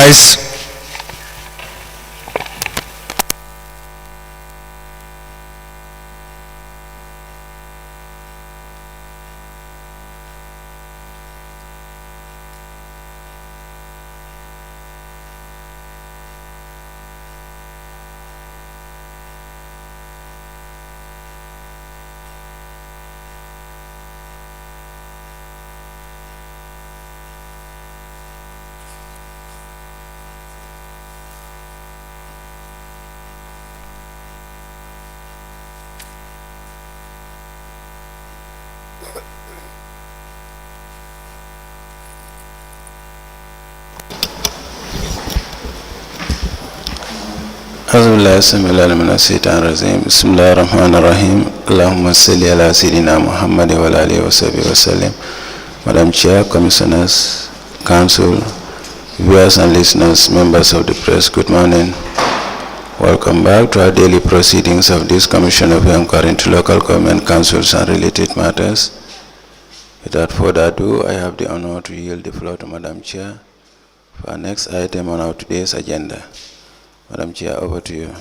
rise. أعوذ بالله السميع العليم من الشيطان الرجيم بسم الله الرحمن الرحيم اللهم صل على سيدنا محمد وعلى آله وصحبه وسلم. Madam Chair, Commissioners, Council, viewers and listeners, members of the press, good morning. Welcome back to our daily proceedings of this Commission of Inquiry into Local Government Councils and related matters. Without further ado, I have the honor to yield the floor to Madam Chair for our next item on our today's agenda. Madam Chair, over to you.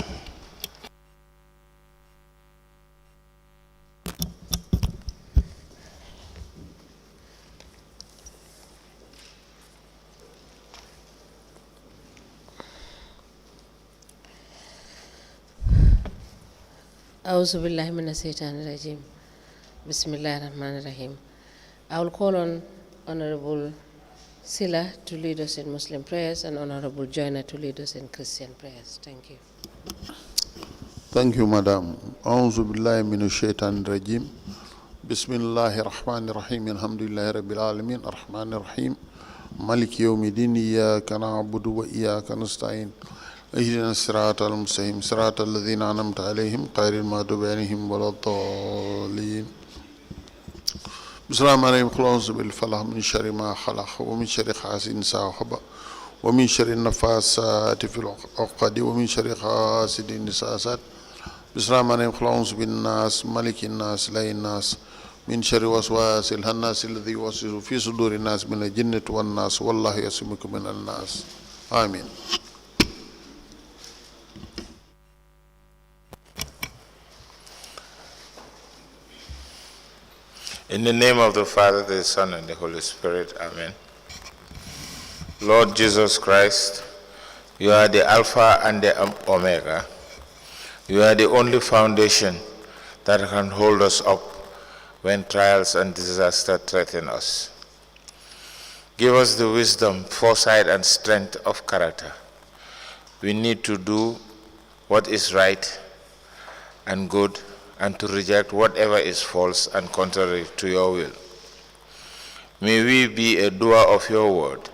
A'udhu billahi minash shaitanir rajim. Bismillahir Rahmanir Rahim. I will call on Honorable Sila to lead us in Muslim prayers and Honorable Joyner to lead us in Christian prayers. Thank you. Thank you, Madam. A'udhu billahi minash shaitanir rajim. Bismillahir Rahmanir Rahim. Alhamdulillahi Rabbil Alamin. Ar-Rahmanir Rahim. Maliki yawmiddin. Iyyaka na'budu wa iyyaka nasta'in. اهدنا الصراط المستقيم صراط الذين أنعمت عليهم غير المغضوب عليهم ولا الضالين. بسم الله الرحمن الرحيم. قل أعوذ بالفلق من شر ما خلق ومن شر حاسد إذا وقب ومن شر النفاثات في العقد ومن شر حاسد إذا حسد. بسم الله الرحمن الرحيم. قل أعوذ بالناس ملك الناس إله الناس من شر وسواس الخناس الذي يوسوس في صدور الناس من الجنة والناس والله يعصمكم من الناس. آمين. In the name of the Father, the Son, and the Holy Spirit. Amen. Lord Jesus Christ, you are the Alpha and the Omega. You are the only foundation that can hold us up when trials and disaster threaten us. Give us the wisdom, foresight, and strength of character we need to do what is right and good, and to reject whatever is false and contrary to your will. May we be a doer of your word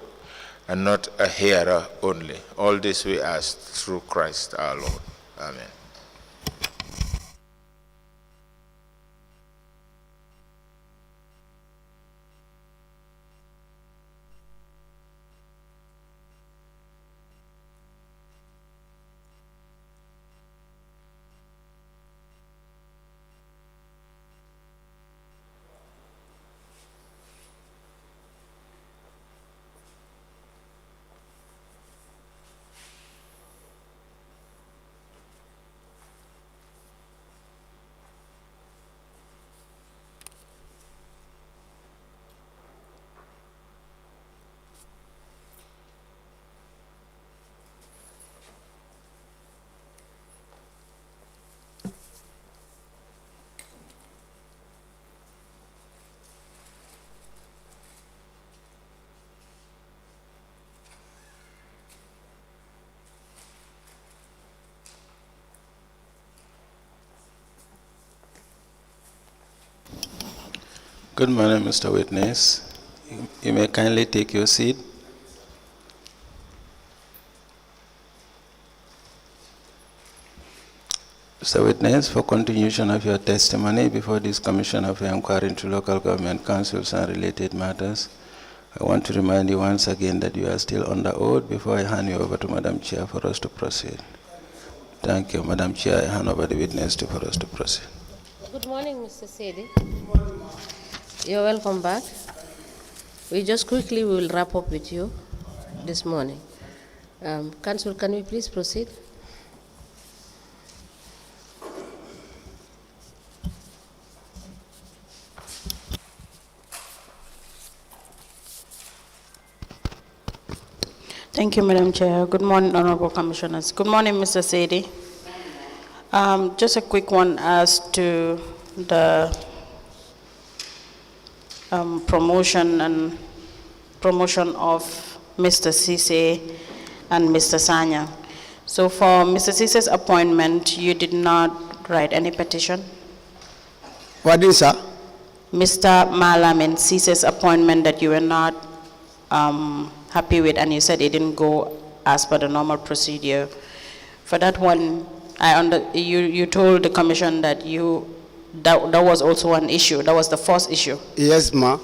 and not a hearer only. All this we ask through Christ our Lord. Amen. Good morning, Mr. Witness. You may kindly take your seat. Mr. Witness, for continuation of your testimony before this Commission of Inquiry into Local Government Councils and related matters, I want to remind you once again that you are still under oath before I hand you over to Madam Chair for us to proceed. Thank you. Madam Chair, I hand over the witness for us to proceed. Good morning, Mr. Saidy. You're welcome back. We just quickly will wrap up with you this morning. Council, can we please proceed? Thank you, Madam Chair. Good morning, Honorable Commissioners. Good morning, Mr. Saidy. Just a quick one as to the promotion of Mr. Cisse and Mr. Sanyang. So for Mr. Cisse's appointment, you did not write any petition? What is that? Mr. Malamin Cisse's appointment that you were not happy with, and you said it didn't go as per the normal procedure. For that one, you told the commission that that was also an issue. That was the first issue. Yes, ma.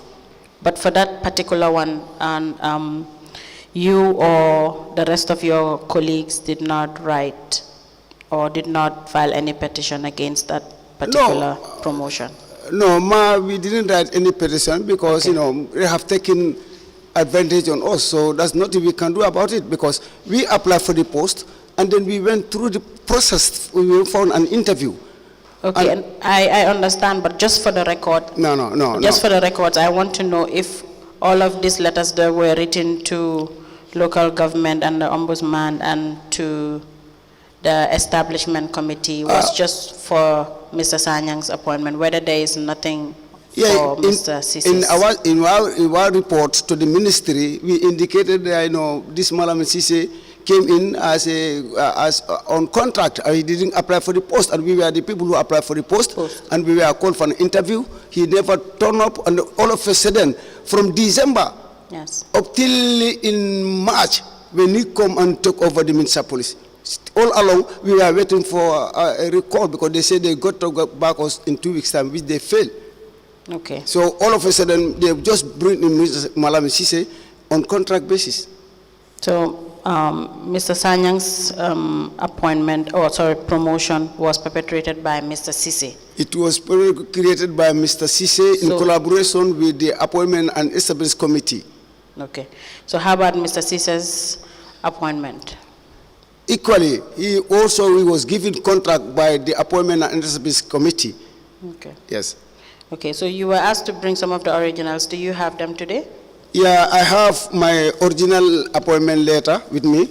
But for that particular one, and you or the rest of your colleagues did not write or did not file any petition against that particular promotion. No, ma, we didn't write any petition because, Okay. they have taken advantage on us. So there's nothing we can do about it because we applied for the post and then we went through the process. We found an interview. Okay, and I understand, but just for the record. No. Just for the records, I want to know if all of these letters that were written to local government and the ombudsman and to the establishment committee was just for Mr. Sanyang's appointment, whether there is nothing for Mr. Sisse's. In our report to the ministry, we indicated that, this Malam Cisse came in as on contract. He didn't apply for the post, and we were the people who applied for the post. And we were called for an interview. He never turned up, and all of a sudden, from December up till in March, when he come and took over the Minister of Police, all along we were waiting for a recall because they said they got to go back us in 2 weeks' time, which they failed. Okay. So all of a sudden, they just bring in Mr. Malam Cisse on contract basis. So Mr. Sanyang's promotion was perpetrated by Mr. Cisse. It was created by Mr. Cisse in collaboration with the Appointment and Establishment Committee. Okay. So how about Mr. Cisse's appointment? Equally, he was given contract by the Appointment and Establishment Committee. Okay. Yes. Okay, so you were asked to bring some of the originals. Do you have them today? Yeah, I have my original appointment letter with me.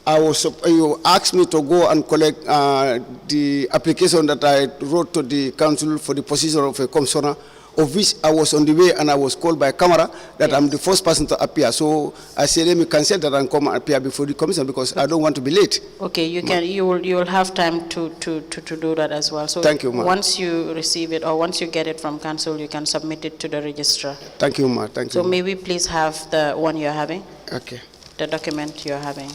You asked me to go and collect the application that I wrote to the council for the position of a commissioner, of which I was on the way and I was called by camera that I'm the first person to appear. So I said, let me cancel that and come and appear before the commission because I don't want to be late. Okay, you will have time to do that as well. So thank you, ma'am. Once you receive it or once you get it from council, you can submit it to the registrar. Thank you, ma'am. Thank you. So may we please have the one you're having? Okay. The document you're having.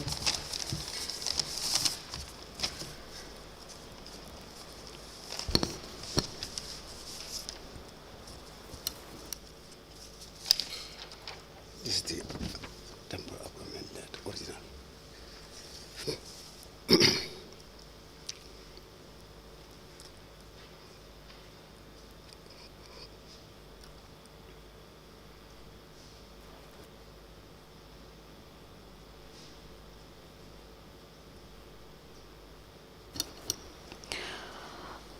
This is the temporary appointment letter, original.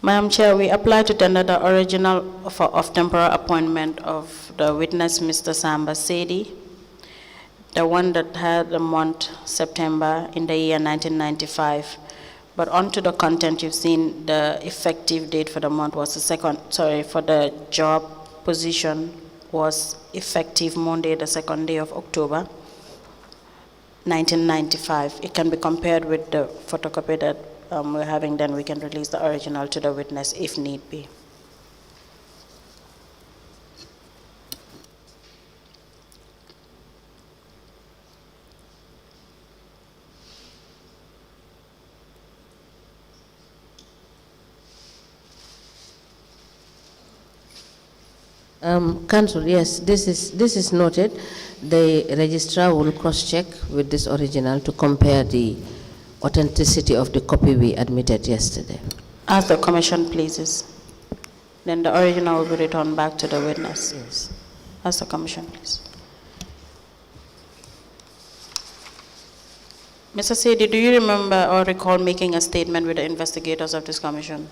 Madam Chair, we apply to tender the original of temporary appointment of the witness, Mr. Samba Saidy, the one that had the month September in the year 1995. But onto the content, you've seen the effective date for the month was for the job position was effective Monday, the 2nd day of October, 1995. It can be compared with the photocopy that we're having, then we can release the original to the witness if need be. Council, yes, this is noted. The registrar will cross-check with this original to compare the authenticity of the copy we admitted yesterday. As the commission pleases. Then the original will be returned back to the witness. Yes. As the commission please. Mr. Saidy, do you remember or recall making a statement with the investigators of this commission?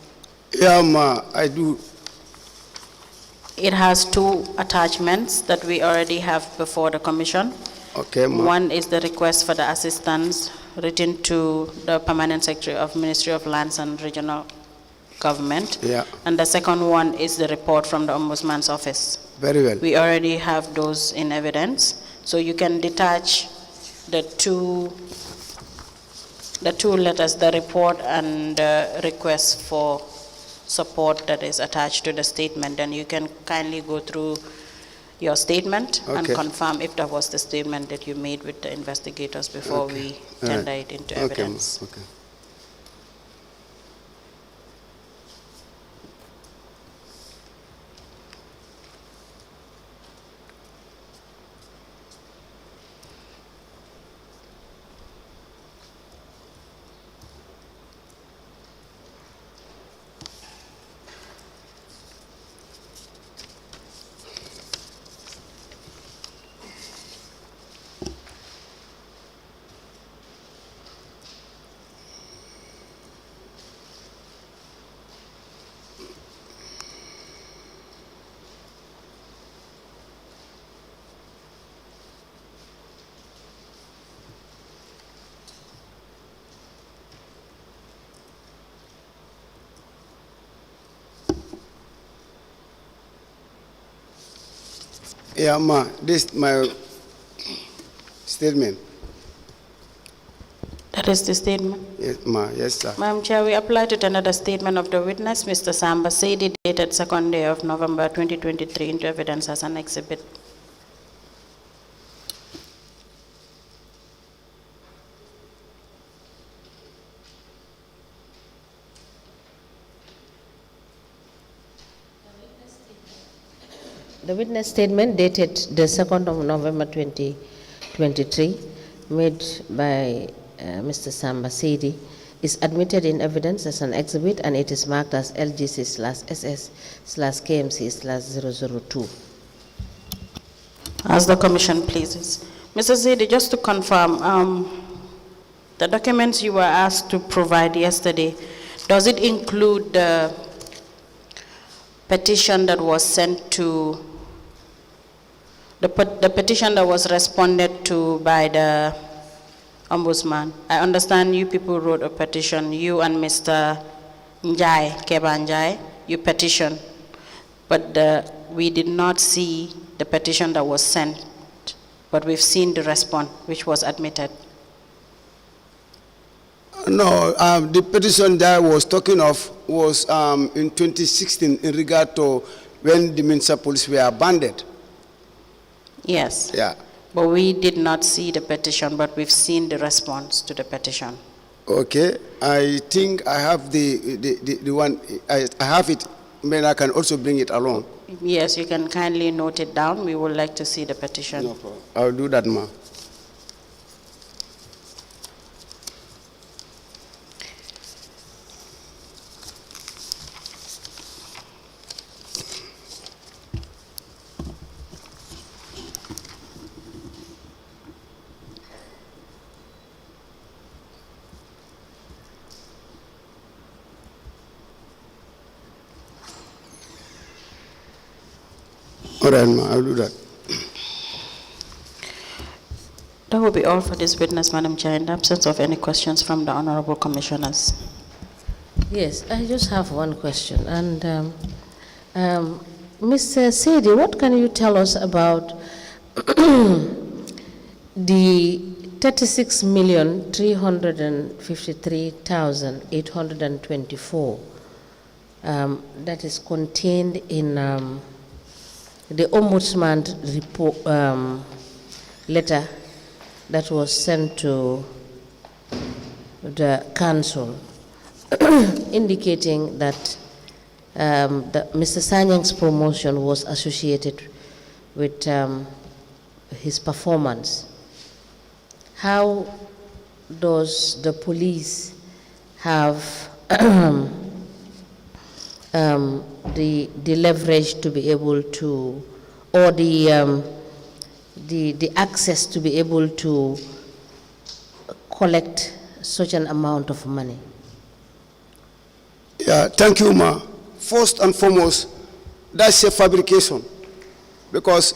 Yeah, ma, I do. It has 2 attachments that we already have before the commission. Okay, ma. One is the request for the assistance written to the Permanent Secretary of Ministry of Lands and Regional Government. Yeah. And the second one is the report from the Ombudsman's office. Very well. We already have those in evidence, so you can detach the two letters, the report and the request for support that is attached to the statement, and you can kindly go through your statement and Okay. confirm if that was the statement that you made with the investigators before we tender it into evidence. Okay. Yeah, ma, this is my statement. That is the statement. Yes, ma, yes, sir. Madam Chair, we apply to tender the statement of the witness, Mr. Samba Saidy, dated 2nd day of November 2023, into evidence as an exhibit. The witness statement dated the 2nd of November 2023, made by Mr. Samba Saidy, is admitted in evidence as an exhibit, and it is marked as LGC/SS/KMC/002. As the commission pleases. Mr. Saidy, just to confirm, the documents you were asked to provide yesterday, does it include the petition that was sent to, the petition that was responded to by the Ombudsman? I understand you people wrote a petition, you and Mr. Njie, Njie, you petitioned, but we did not see the petition that was sent, but we've seen the response, which was admitted. No, the petition that I was talking of was in 2016 in regard to when the municipal police were abandoned. Yes. Yeah. But we did not see the petition, but we've seen the response to the petition. Okay, I think I have the one, I have it, but I can also bring it along. Yes, you can kindly note it down. We would like to see the petition. No problem. I'll do that, ma. All right, ma, I'll do that. That will be all for this witness, Madam Chair, in the absence of any questions from the honorable commissioners. Yes, I just have one question. And Mr. Saidy, what can you tell us about the 36,353,824 that is contained in the Ombudsman report, letter that was sent to the council, indicating that Mr. Sanyang's promotion was associated with his performance? How does the police have the leverage to be able to, or the access to be able to collect such an amount of money? Yeah, thank you, Ma. First and foremost, that's a fabrication, because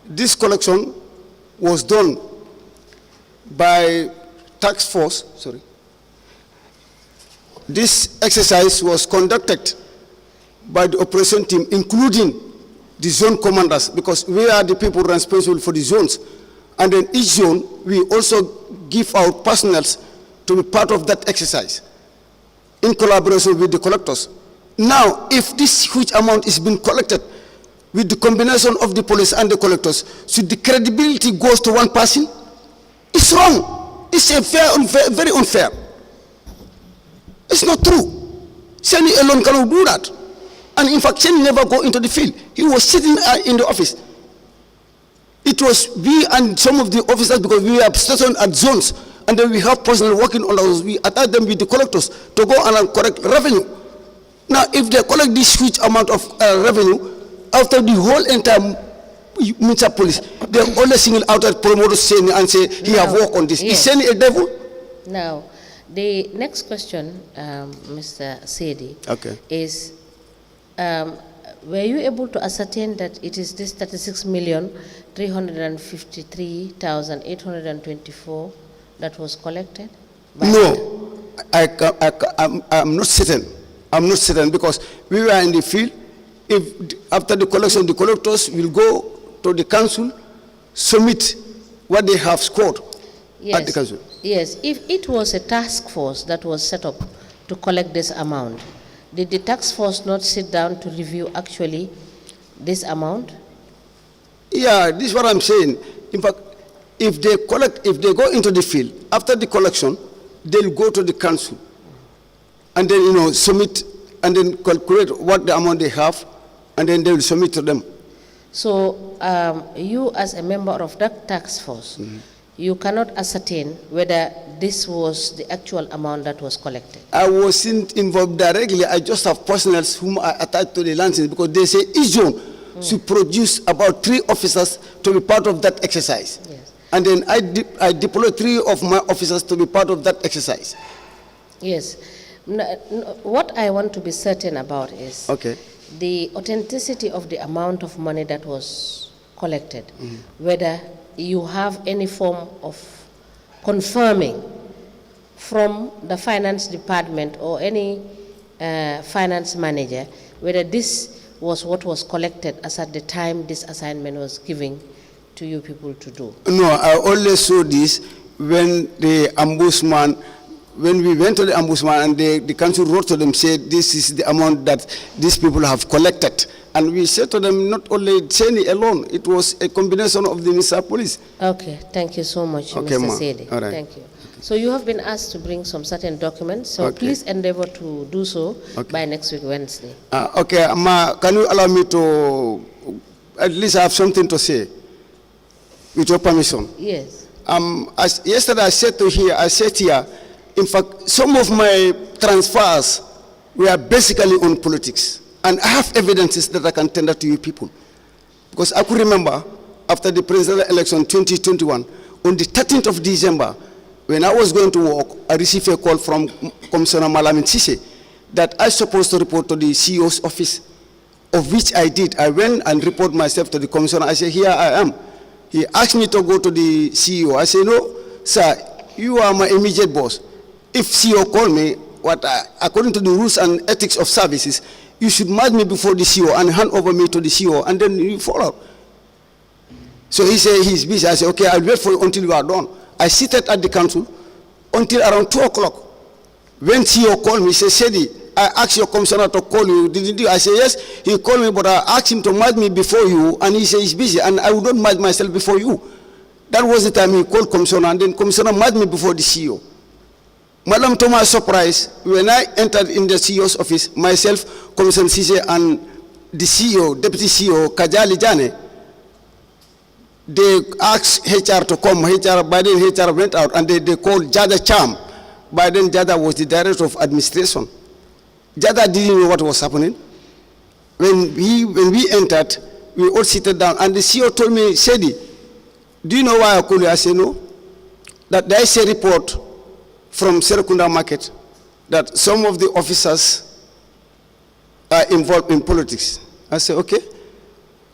this collection was done by task force, sorry. This exercise was conducted by the operation team, including the zone commanders, because we are the people responsible for the zones. And then each zone, we also give our personnel to be part of that exercise in collaboration with the collectors. Now, if this huge amount is being collected with the combination of the police and the collectors, so the credibility goes to one person, it's wrong. It's unfair, very unfair. It's not true. Seni alone cannot do that. And in fact, Seni never go into the field. He was sitting in the office. It was we and some of the officers, because we are stationed at zones, and then we have personnel working on those. We attach them with the collectors to go and collect revenue. Now, if they collect this huge amount of revenue, after the whole entire municipal police, they only single out a promoter Seni and say he have worked on this. Yes. Is Seni a devil? Now, the next question, Mr. Saidy, okay, is were you able to ascertain that it is this 36,353,824 that was collected? No, I'm not certain. I'm not certain, because we were in the field. If after the collection, the collectors will go to the council, submit what they have scored at the council. Yes, if it was a task force that was set up to collect this amount, did the task force not sit down to review actually this amount? Yeah, this is what I'm saying. In fact, if they go into the field, after the collection, they'll go to the council and then, submit and then calculate what the amount they have, and then they will submit to them. So you as a member of that task force, you cannot ascertain whether this was the actual amount that was collected? I wasn't involved directly. I just have personnel whom I attached to the lancing, because they say each zone should produce about 3 officers to be part of that exercise. Yes. And then I deploy 3 of my officers to be part of that exercise. Yes. What I want to be certain about is the authenticity of the amount of money that was collected, whether you have any form of confirming from the finance department or any finance manager whether this was what was collected as at the time this assignment was given to you people to do. No, I only saw this when the ombudsman, when we went to the ombudsman and the council wrote to them, said this is the amount that these people have collected. And we said to them, not only Seni alone, it was a combination of the municipal police. Okay, thank you so much, Mr. Saidy. All right. Thank you. So you have been asked to bring some certain documents, so please endeavor to do so by next week, Wednesday. Okay, Ma, can you allow me to at least have something to say, with your permission? Yes. As yesterday I said here, in fact, some of my transfers were basically on politics. And I have evidences that I can tender to you people. Because I could remember, after the presidential election 2021, on the 13th of December, when I was going to work, I received a call from Commissioner Njie that I was supposed to report to the CEO's office, of which I did. I went and reported myself to the commissioner. I said, here I am. He asked me to go to the CEO. I said, no, sir, you are my immediate boss. If CEO call me, according to the rules and ethics of services, you should match me before the CEO and hand over me to the CEO, and then you follow. So he said he's busy. I said, okay, I'll wait for you until you are done. I seated at the council until around 2 o'clock. When CEO called me, he said, Saidy, I asked your commissioner to call you. Didn't you? I said, yes. He called me, but I asked him to match me before you, and he said he's busy, and I would not match myself before you. That was the time he called commissioner, and then commissioner matched me before the CEO. Madam, to my surprise, when I entered in the CEO's office, myself, Commissioner Njie, and the CEO, Deputy CEO, Kajali Jane, they asked HR to come. By then HR went out, and they called Jada Cham. By then Jada was the director of administration. Jada didn't know what was happening. When we entered, we all seated down, and the CEO told me, Saidy, do you know why I called you? I said, no. that there is a report from Serekunda Market that some of the officers are involved in politics. I said, okay.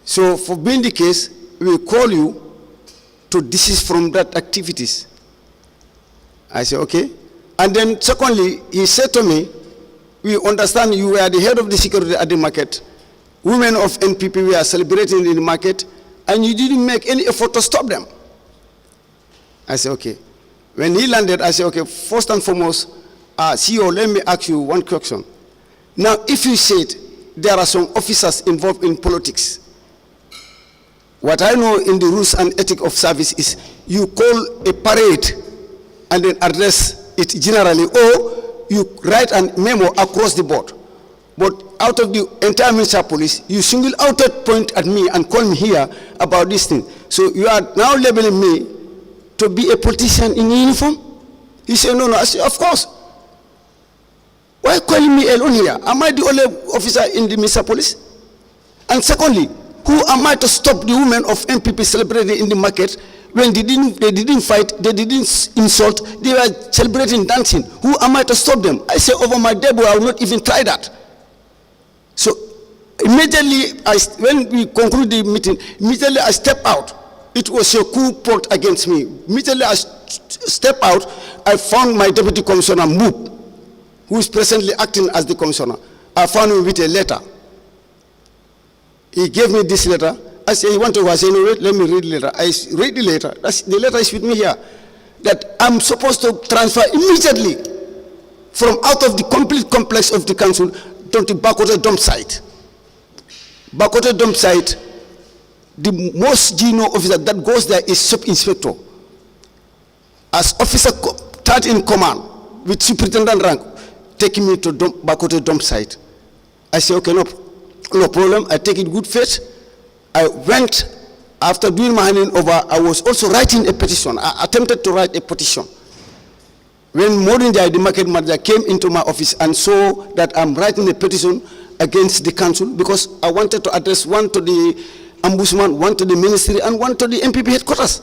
So for being the case, we call you to desist from that activities. I said, okay. And then secondly, he said to me, we understand you were the head of the security at the market. Women of NPP were celebrating in the market, and you didn't make any effort to stop them. I said, okay. When he landed, I said, okay, first and foremost, CEO, let me ask you one question. Now, if you said there are some officers involved in politics, what I know in the rules and ethics of service is you call a parade and then address it generally, or you write a memo across the board. But out of the entire Minister of Police, you single-outed point at me and call me here about this thing. So you are now labeling me to be a politician in uniform? He said, no. I said, of course. Why calling me alone here? Am I the only officer in the Minister of Police? And secondly, who am I to stop the women of MPP celebrating in the market when they didn't fight, they didn't insult, they were celebrating, dancing? Who am I to stop them? I say, over my dead boy, I will not even try that. So immediately, when we conclude the meeting, immediately I step out. It was a coup plot against me. Immediately I step out, I found my deputy commissioner, Moop, who is presently acting as the commissioner. I found him with a letter. He gave me this letter. I said, you want to go? I said, no, wait, let me read the letter. I read the letter. The letter is with me here. That I'm supposed to transfer immediately from out of the complete complex of the council to the Babucarr dump site. Babucarr dump site, the most junior officer that goes there is sub-inspector. As officer third in command with superintendent rank, taking me to Babucarr dump site. I said, okay, no problem. I take it good faith. I went, after doing my handing over, I was also writing a petition. I attempted to write a petition. When Njie, the market manager, came into my office and saw that I'm writing a petition against the council, because I wanted to address one to the ombudsman, one to the ministry, and one to the MPP headquarters.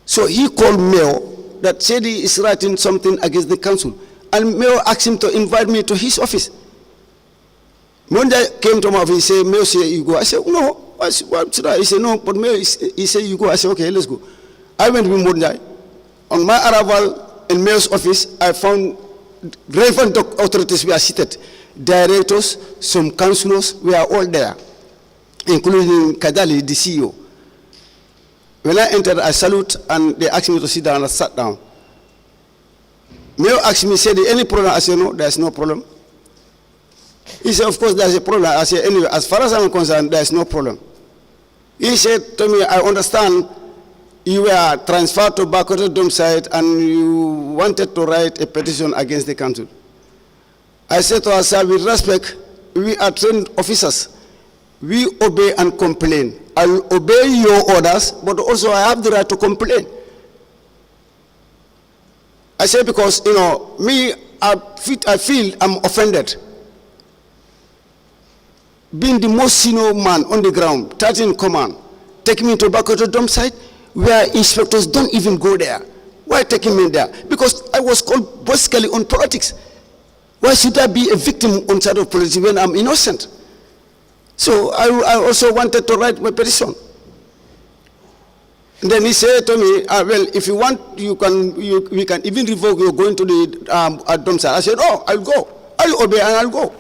So he called Mayor that Saidy is writing something against the council. And Mayor asked him to invite me to his office. Njie came to my office, he said, Mayor, say you go. I said, no. What should I? He said, no, but Mayor, he said, you go. I said, okay, let's go. I went with Njie. On my arrival in Mayor's office, I found relevant authorities were seated. Directors, some councillors were all there, including Kadali, the CEO. When I entered, I salute, and they asked me to sit down, and I sat down. Mayor asked me, said, any problem? I said, no, there's no problem. He said, of course, there's a problem. I said, anyway, as far as I'm concerned, there's no problem. He said to me, I understand you were transferred to Babucarr dump site and you wanted to write a petition against the council. I said to her, sir, with respect, we are trained officers. We obey and complain. I will obey your orders, but also I have the right to complain. I say because, me, I feel I'm offended. Being the most senior man on the ground, 13 command, taking me to Babucarr dump site, where inspectors don't even go there. Why taking me there? Because I was called basically on politics. Why should I be a victim on side of politics when I'm innocent? So I also wanted to write my petition. And then he said to me, well, if you want, we can even revoke you going to the dump site. I said, oh, I'll go. I'll obey and I'll go.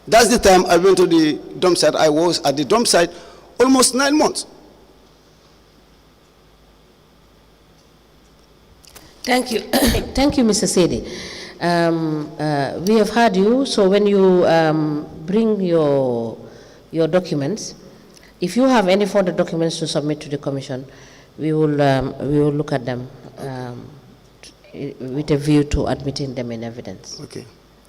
That's the time I went to the dump site. I was at the dump site almost 9 months. Thank you. Thank you, Mr. Saidy. We have heard you, so when you bring your documents, if you have any further documents to submit to the commission, we will look at them with a view to admitting them in evidence. Okay.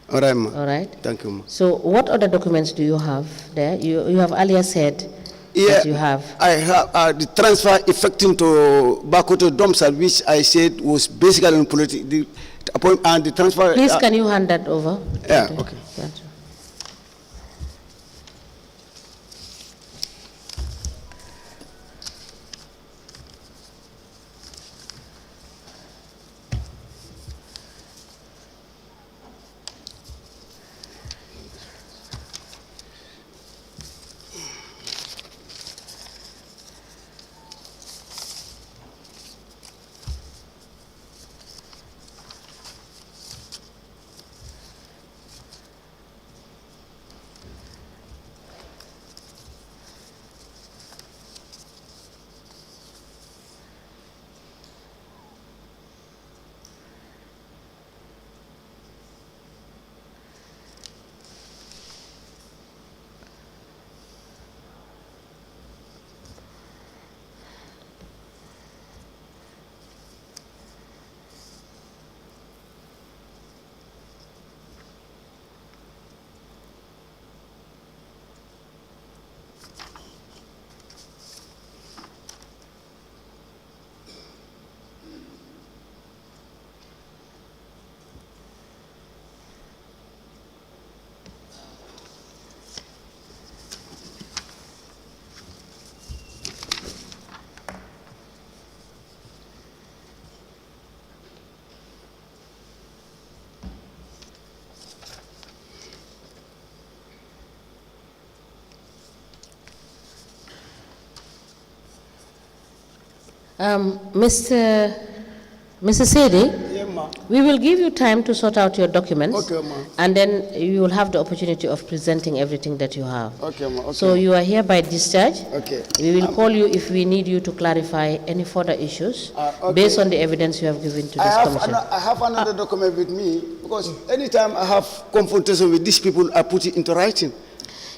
All right, ma. All right. Thank you, ma. So what other documents do you have there? You have earlier said that you have. I have the transfer effecting to Babucarr dump site, which I said was basically on politics. The appointment and the transfer. Please, can you hand that over? Yeah. Okay. Gotcha. Mr. Saidy, Yeah, ma. we will give you time to sort out your documents, Okay, ma. and then you will have the opportunity of presenting everything that you have. Okay, ma. Okay. So you are here by discharge. Okay. We will call you if we need you to clarify any further issues Okay. based on the evidence you have given to this commission. I have another document with me because anytime I have confrontation with these people, I put it into writing.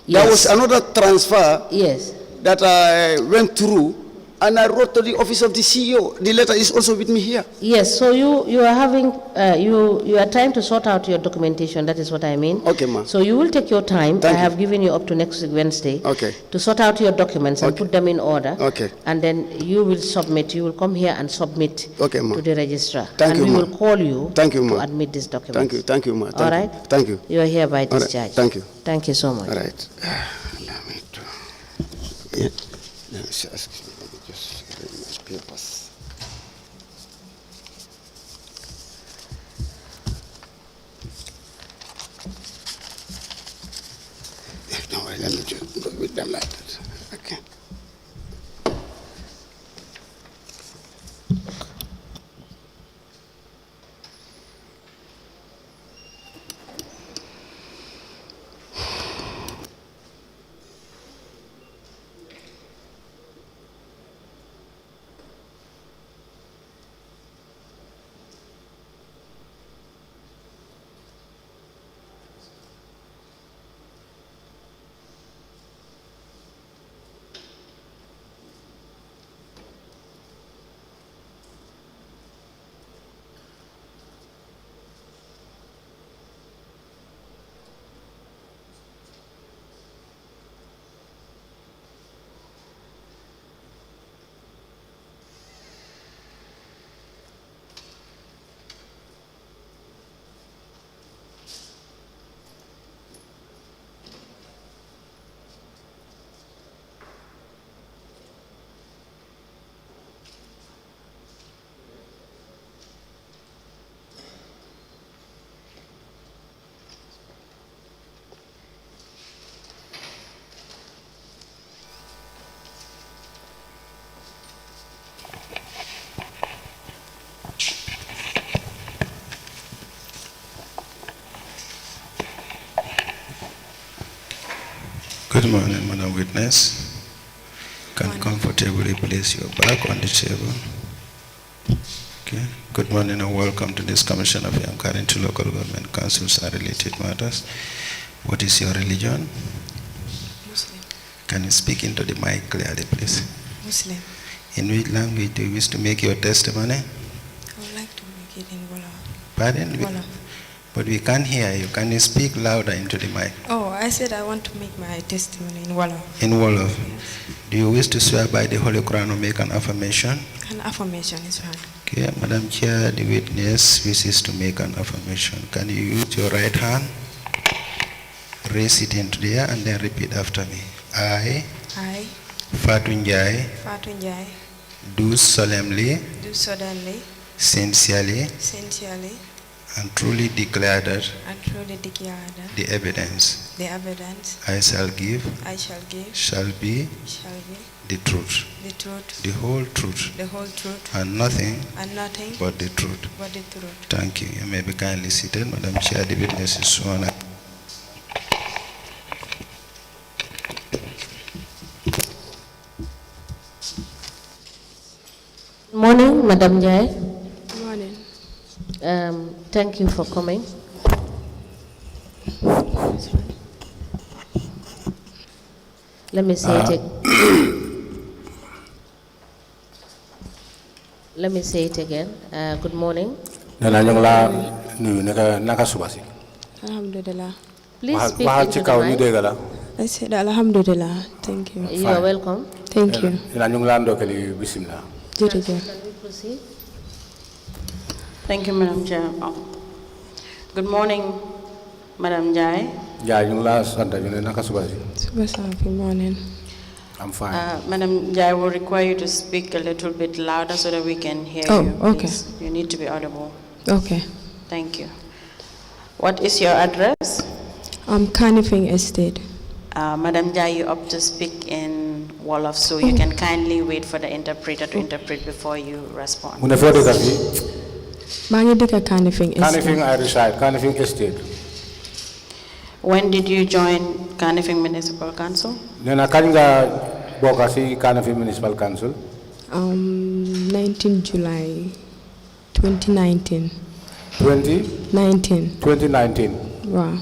There was Yes. another transfer Yes. that I went through, and I wrote to the office of the CEO. The letter is also with me here. Yes, so you are having, you are trying to sort out your documentation, that is what I mean. Okay, ma. So you will take your time. Thank I have given you up to next week Wednesday Okay. to sort out your documents and Okay. put them in order. Okay. And then you will submit, you will come here and submit Okay, ma. to the registrar. Thank and you, we ma. will call you Thank you, to ma. admit these documents. Thank you, ma. Thank All you. right? Thank you. You are here by All right, discharge. thank you. Thank you so much. All right. Allow me to. Yeah. Let me just ask you. Let me just read my papers. Don't worry, let me just go with them like that. Okay. Good morning, Madam Witness. Can comfortably place your back on the table. Okay. Good morning and welcome to this Commission of Inquiry into Local Government Councils and Related Matters. What is your religion? Muslim. Can you speak into the mic clearly, please? Muslim. In which language do you wish to make your testimony? I would like to make it in Wolof. Pardon? Wolof. But we can't hear you. Can you speak louder into the mic? Oh, I said I want to make my testimony in Wolof. In Wolof. Do you wish to swear by the Holy Quran or make an affirmation? An affirmation is fine. Okay, Madam Chair, the witness wishes to make an affirmation. Can you use your right hand? Raise it into the air and then repeat after me. I, Fatou Njie, do solemnly, sincerely, and truly declare that the evidence I shall give shall be the truth, the whole truth, and nothing but the truth. Thank you. You may be kindly seated. Madam Chair, the witness is sworn. Morning, Madam Njie. Good morning. Thank you for coming. Let me say it. Let me say it again. Good morning. Alhamdulillah. Please speak into the mic. I said Alhamdulillah. Thank you. You are welcome. Thank you. Can we proceed? Thank you, Madam Chair. Good morning, Madam Njie. Good morning. I'm fine. Madam Njie, I will require you to speak a little bit louder so that we can hear you. Oh, okay. Please. You need to be audible. Okay. Thank you. What is your address? Canifing Estate. Madam Njie, you opt to speak in Wolof, so you can kindly wait for the interpreter to interpret before you respond. Mune fodi kafi. Mangi dika Kanifing Kanifing Estate. I reside, Kanifing Estate. When did you join Kanifing Municipal Council? Nena kanga boka si Kanifing Municipal Council. 19 July 2019. 2019. Wow.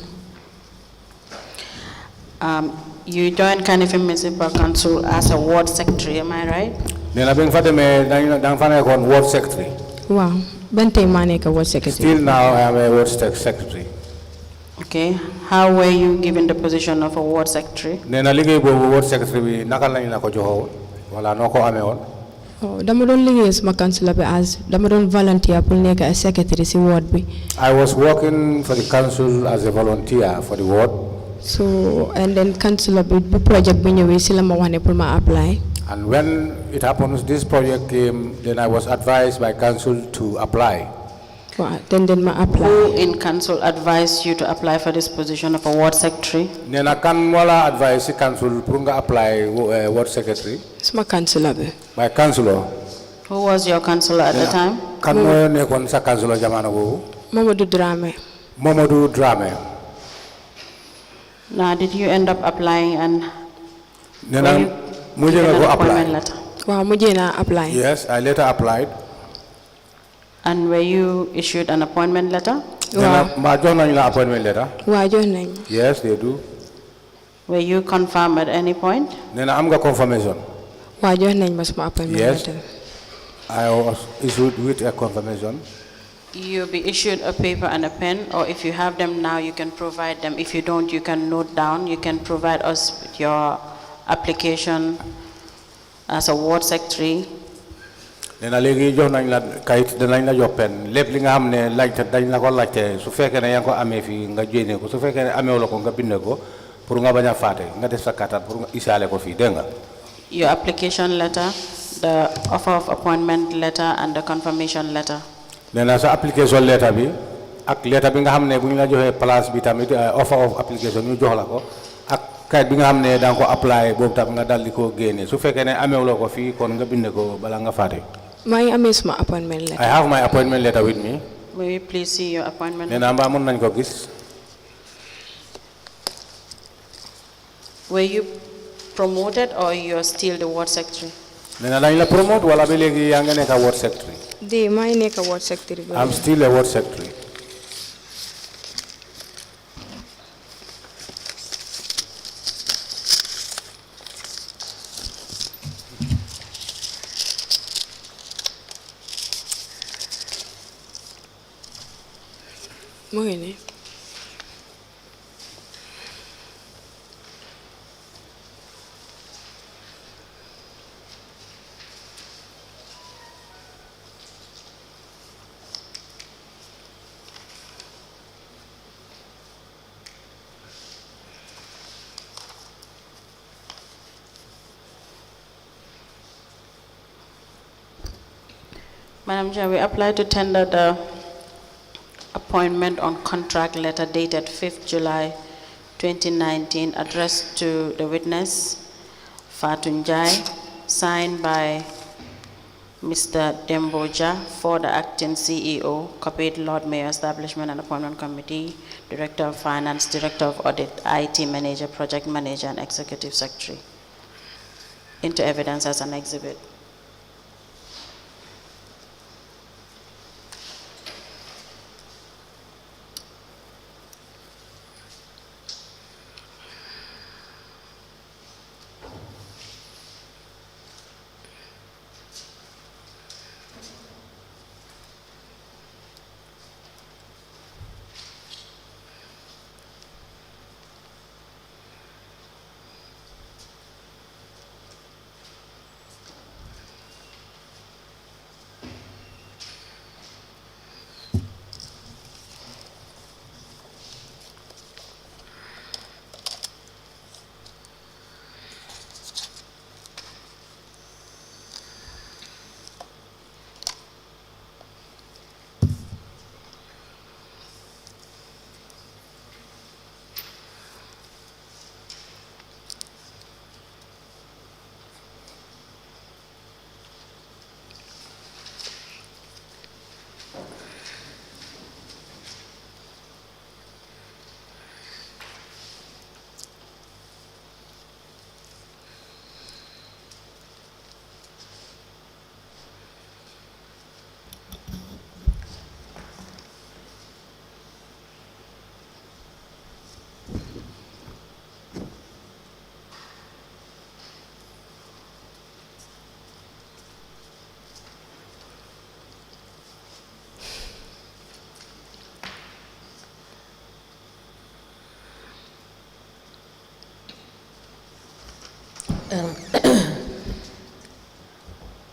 You joined Kanifing Municipal Council as a ward secretary, am I right? Nena bing fateme dang fana kon ward secretary. Wow. Bente Maneka was secretary. Still now I am a ward secretary. Okay. How were you given the position of a ward secretary? Nena ligay bo ward secretary nakal lañ la ko joxo wala noko amé won. Oh, dama don liggéey sama council bi as dama don volunteer pour nekk as secretary si ward bi. I was working for the council as a volunteer for the ward. So and then council bi project bi ñëwé ci la ma wax né pour ma apply. And when it happens, this project came, then I was advised by council to apply. Wow, then ma apply. Who in council advised you to apply for this position of a ward secretary? Nena kan wala advice council pour nga apply ward secretary. Sama councilor bi. My councilor. Who was your councilor at the time? Kan mo nekon sa councilor jamano bobu? Mamadou Dramé. Mamadou Dramé. Now, did you end up applying and Nena mujhe given go an apply. appointment letter? Wow, mujhe na apply. Yes, I later applied. And were you issued an appointment letter? Nena ma jox nañ la appointment letter. Wow, jox nañ. Yes, they do. Were you confirmed at any point? Nena am nga confirmation. Wow, jox nañ ma sama appointment Yes. letter. I was issued with a confirmation. You'll be issued a paper and a pen, or if you have them now, you can provide them. If you don't, you can note down. You can provide us with your application as a ward secretary. Nena legi jox nañ la kayit danañ la jox pen lepp li nga xamne laajte dañ la ko laajte su fekkee ne yaa ko amee fi nga jéene ko su fekkee ne amee la ko nga bind ko pour nga bañ a faate nga def sa katat pour nga isaale ko fii dégg nga. Your application letter, the offer of appointment letter, and the confirmation letter. Nena sa application letter bi ak letter bi nga xamne bu ñu la joxee place bi tamit offer of application ñu jox la ko ak kayit bi nga xamne da nga ko apply boobu tam nga dal di ko génne su fekkee ne amee la ko fii kon nga bind ko bala nga faate. maa ngi amee sama appointment letter. I have my appointment letter with me. May we please see your appointment Nena mbaa mën nañ ko gis. Were you promoted or you're still the ward secretary? Nena dañ la promote wala ba léegi yaa nga nekk ward secretary. de maa ngi nekk ward secretary bi. I'm still a ward secretary. mu ngi nii. Madam Chair, we apply to tender the appointment on contract letter dated 5th July 2019 addressed to the witness Fatou Njie, signed by Mr. Demboja for the acting CEO, copied Lord Mayor Establishment and Appointment Committee, Director of Finance, Director of Audit, IT Manager, Project Manager, and Executive Secretary, into evidence as an exhibit.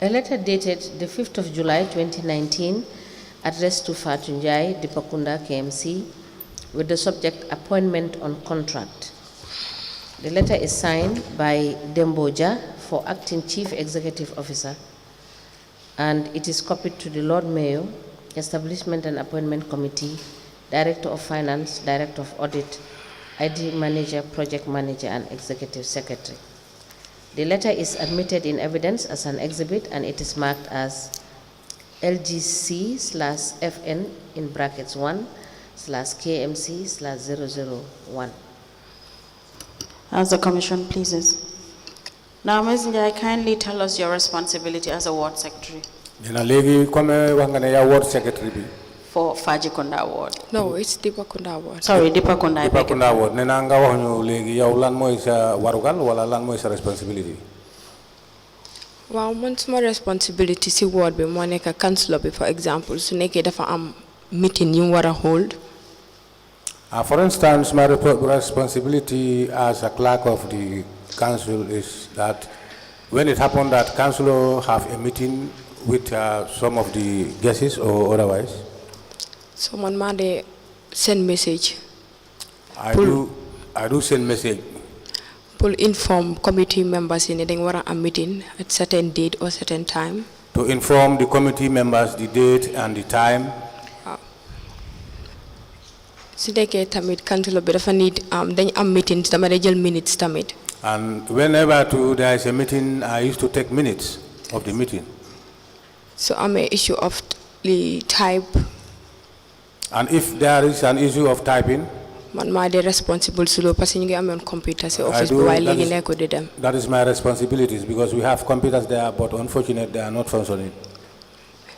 A letter dated the 5th of July 2019 addressed to Fatou Njie, Dipakunda, k.M.C, with the subject appointment on contract. The letter is signed by Demboja for acting Chief Executive Officer, and it is copied to the Lord Mayor, Establishment and Appointment Committee, Director of Finance, Director of Audit, ID Manager, Project Manager, and Executive Secretary. The letter is admitted in evidence as an exhibit, and it is marked as LGC/FN in brackets 1/KMC/001. As the Commission pleases. Now, Ms. Njie, kindly tell us your responsibility as a ward secretary for Fajikunda ward. No, it's Dipakunda ward. Sorry, Dipakunda. Dipakunda ward. Nena nga wax ñu legi yow lan moy sa warugal wala lan moy sa responsibility. Waaw man suma responsibility si ward bi mo nek councilor bi, for example su nekké dafa am meeting you wara hold. For instance, my responsibility as a clerk of the council is that when it happened that councilor have a meeting with some of the guests or otherwise, so man ma de send message. I do send message. To inform committee members in they wara a meeting at certain date or certain time. To inform the committee members the date and the time. So they get tamit council bi dafa need dañ am meetings dama de jël minutes tamit. And whenever there is a meeting, I used to take minutes of the meeting. So I'm an issue of the type. And if there is an issue of typing, man ma de responsible solo parce que ñu ngi am computer ci office bi way legi nekko di dem. That is my responsibilities because we have computers there, but unfortunately they are not functioning.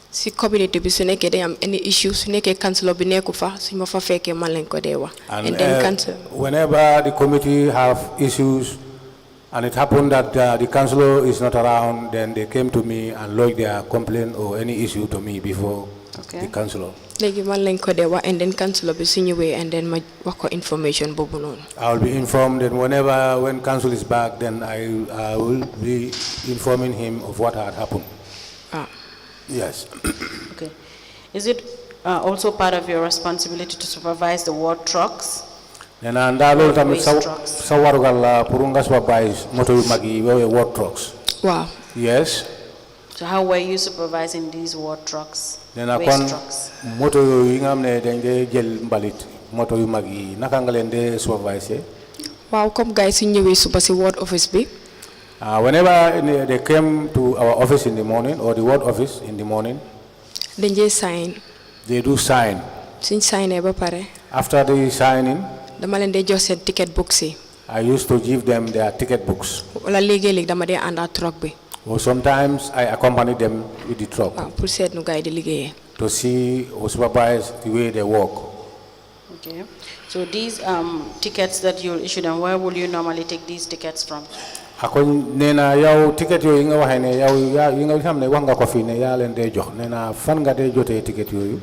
Si community bi su nekké day am any issue su nekké councilor bi nekku fa su ma fa fekke man lañ ko dé wax. And then council. Whenever the committee have issues and it happened that the councilor is not around, then they came to me and lodged their complaint or any issue to me before the councilor. Legi man lañ ko dé wax and then councilor bi su ñëwé and then ma wax ko information bobu non. I will be informed, and when council is back, then I will be informing him of what had happened. Yes. Okay. Is it also part of your responsibility to supervise the ward trucks? Nena ndalo tamit sa warugal la pour nga supervise moto yu mag yi ward trucks. Wow. Yes. So how were you supervising these ward trucks? Nena waste trucks? Moto yi nga xamne dañ dé jël mbalit moto yu mag yi naka nga len dé supervise? Wow, comme guys su ñëwé suba ci ward office bi. Whenever they came to our office in the morning or the ward office in the morning, they sign. They do sign. Since sign ba pare. After the signing, dama len dé jox sen ticket books. I used to give them their ticket books. Wala légui dama dé and truck bi. Or sometimes I accompany them with the truck. Pour seet nu gaay di liggéeyé. To see or supervise the way they work. Okay. So these tickets that you'll issue them, where will you normally take these tickets from? Akon nena yow ticket yoyu nga waxé né yow yi nga xamné wax nga ko fi né ya len dé jox nena fan nga dé joté ticket yoyu?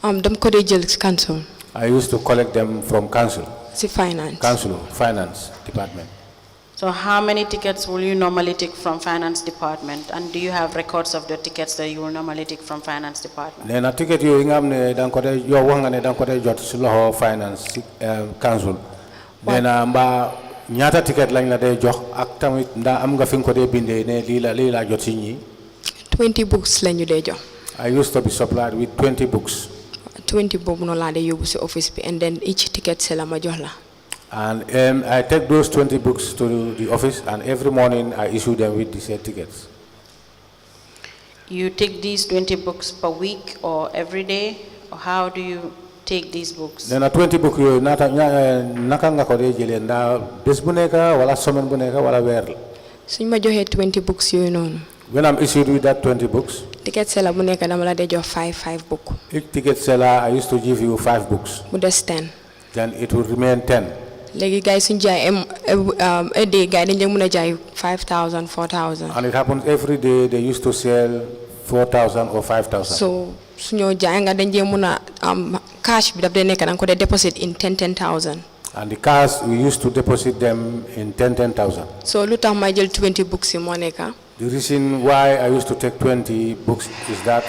Dam ko dé jël ci council. I used to collect them from council. Ci finance. Council, finance department. So how many tickets will you normally take from finance department, and do you have records of the tickets that you will normally take from finance department? Nena ticket yoyu nga xamné dang ko dé yow wax nga né dang ko dé jot ci loxo finance council. Nena mba ñaata ticket lañ la day jox ak tamit nda am nga fi ko dé bindé né li la jot ci ñi? 20 books lañu dé jox. I used to be supplied with 20 books. 20 bobu no la dé yobu ci office bi, and then each ticket c'est la ma jox la. And I take those 20 books to the office, and every morning I issue them with these tickets. You take these 20 books per week or every day, or how do you take these books? Then 20 books you naka nga ko dé jëlé nda bés bu nekk wala semaine bu nekk wala weer. Suñ ma joxé 20 books yoy non. When I'm issued with that 20 books, ticket seller bu nekk dama la dé jox 5 book. Each ticket seller I used to give you 5 books. Mu des 10. Then it will remain 10. Légui gaay suñ jaay a day gaay dañ mëna jaay 5,000 4,000. And it happens every day they used to sell 4,000 or 5,000. So suñu jaay nga dañ mëna cash bi daf dé nekk dang ko dé deposit in 10,000. And the cars, we used to deposit them in 10,000. So lu tax ma jël 20 books yi moo nekk. The reason why I used to take 20 books is that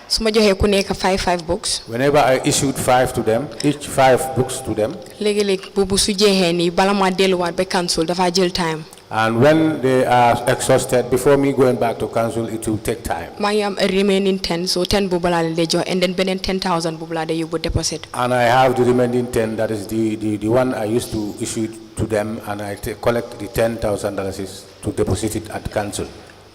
su ma joxee ku nekk 5 books. whenever I issued 5 to them, each 5 books to them, léegi-léegi boobu su jeexee nii bala ma delluwaat ba cancel dafa jël time. and when they are exhausted, before me going back to council, it will take time. maa ngi am a remaining 10, so 10 boobu laa leen di jox, and then beneen 10,000 boobu laa di yóbbu deposit. And I have the remaining 10, that is the one I used to issue to them, and I collect the $10,000 to deposit it at council.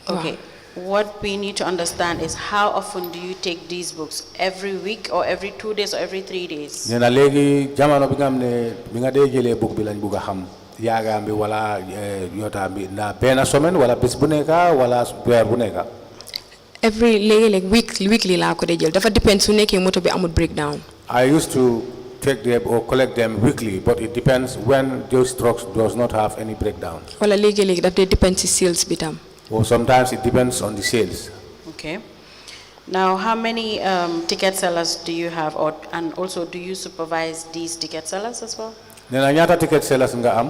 Okay. What we need to understand is how often do you take these books? Every week or every 2 days or every 3 days? Nena legi jamano bi nga xamne bi nga dee jëlee book bi lañ bëgg xam yaagaam bi wala yota bi na benn semaine wala bés bu nekk wala weer bu nekk. Every léegi-léegi weekly laa ko dee jël dafa depend su nekkee moto bi amul breakdown. I used to take them or collect them weekly, but it depends when those trucks does not have any breakdown. wala léegi-léegi daf dee depend ci sales bi tam. Or sometimes it depends on the sales. Okay. Now, how many ticket sellers do you have, and also do you supervise these ticket sellers as well? Nena ñaata ticket sellers nga am?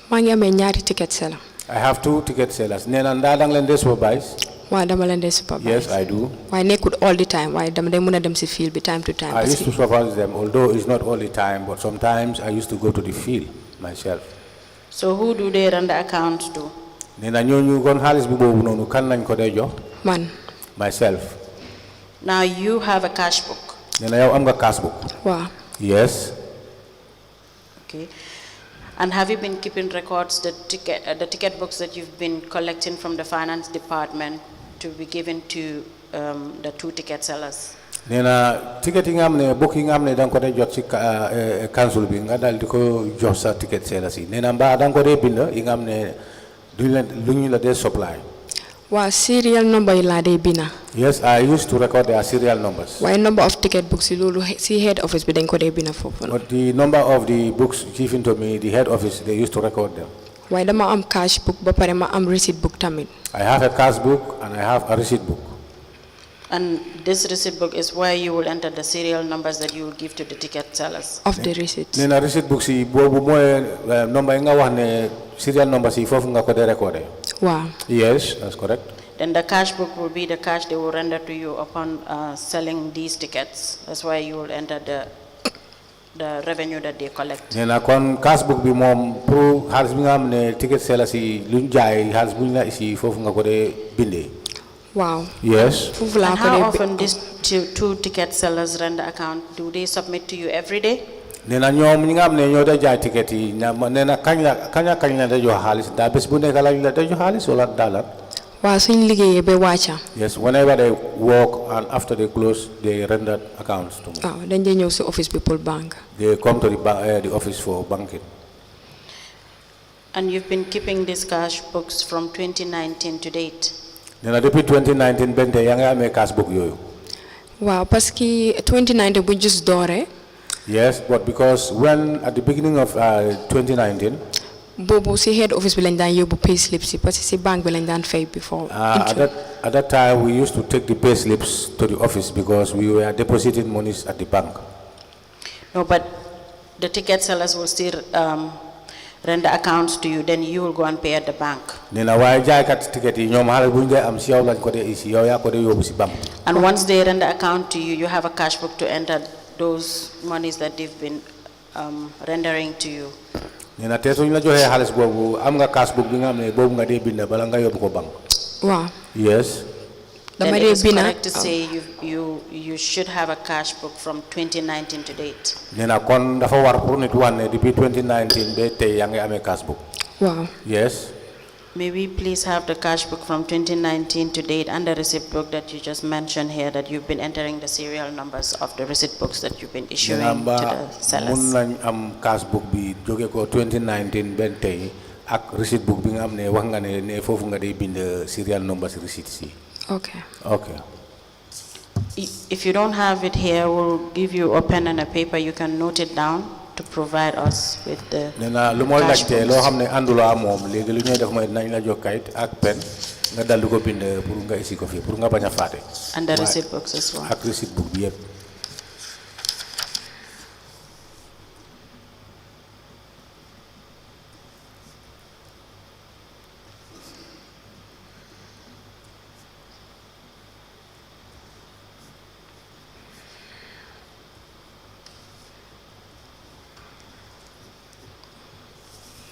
maa ngi amee ñaari ticket seller. I have 2 ticket sellers. Nena ndaa dang leen dee supervise? waaw dama leen dee supervise. Yes, I do. waaye nekkul all the time waaye dama day mën a dem ci field bi time to time. I used to supervise them, although it's not all the time, but sometimes I used to go to the field myself. So who do they run the account to? Nena ñooñu kon xaalis bi boobu noonu kan lañ ko dee jox? Man. Myself. Now you have a cash book. Nena yow am nga cash book? Wow. Yes. Okay. And have you been keeping records, the ticket books that you've been collecting from the finance department to be given to the 2 ticket sellers? Nena ticket yi nga xam ne book yi nga xam ne da nga ko dee jot ci council bi nga dal di ko jox sa ticket sellers yi. Nena mbaa da nga ko dee bind yi nga xam ne lu ñu la dee supply. Wow, serial number yi laa dee bina. Yes, I used to record their serial numbers. Why number of ticket books loolu si head office bi dañ ko dee bina foofu. But the number of the books given to me, the head office, they used to record them. Why dama am cash book ba pare ma am receipt book tamit. I have a cash book and I have a receipt book. And this receipt book is where you will enter the serial numbers that you will give to the ticket sellers. Of the receipts. Nena receipt book si bobu moy number yi nga wax ne serial number si fofu nga ko dee recordé. Wow. Yes, that's correct. Then the cash book will be the cash they will render to you upon selling these tickets. That's why you will enter the revenue that they collect. Nena kon cash book bi mom pour xaalis bi nga xam ne ticket seller si luñ jaay xaalis buñ la isi fofu nga ko dee bindee. Wow. Yes. And how often these 2 ticket sellers render account? Do they submit to you every day? Nena ñoom ñi nga xam ne ñoo dee jaay ticket yi nena kañ la dee jox xaalis daa bés bu nekk lañ la dee jox xaalis wala daala. Waaw suñ liggéeyee ba wàcca. Yes, whenever they work and after they close, they render accounts to me. waaw dañ dee ñëw si office bi pour bank. They come to the office for banking. And you've been keeping these cash books from 2019 to date? Nena depuis 2019 bente yaa ngi amee cash book yooyu. Waaw parce que 2019 bu just doore. Yes, but because when at the beginning of 2019. Boobu si head office bi lañ daan yóbbu pay slips yi parce que si bank bi lañ daan fay before. At that time we used to take the pay slips to the office because we were depositing monies at the bank. No, but the ticket sellers will still render accounts to you, then you will go and pay at the bank. Nena waaye jaaykat ticket yi ñoom xaalis bu ñu dee am si yow lañ ko dee isi yow yaa ko dee yóbbu si bank. And once they render account to you, you have a cash book to enter those monies that they've been rendering to you. Nena te suñ la joxee xaalis boobu am nga cash book bi nga xam ne boobu nga dee bind bala nga yóbbu ko bank. Waaw. Yes. Then it is correct to say you should have a cash book from 2019 to date. Nena kon dafa war pour nit wax ne depuis 2019 ba tey yaa ngi amee cash book. Wow. Yes. May we please have the cash book from 2019 to date and the receipt book that you just mentioned here, that you've been entering the serial numbers of the receipt books that you've been issuing to the sellers. Mun nañ am cash book bi jóge ko 2019 ba tey ak receipt book bi nga xam ne wax nga ne foofu nga day bind serial numbers receipt si. Okay. Okay. If you don't have it here, we'll give you a pen and a paper. You can note it down to provide us with the Nena lu mooy laajte loo xam ne ànduloo moom léegi lu ñuy def mooy nañ la jox kayit ak pen nga dal di ko bind pour nga isi ko fii pour nga bañ a faate. And the receipt books as well. Ak receipt book bi yëpp.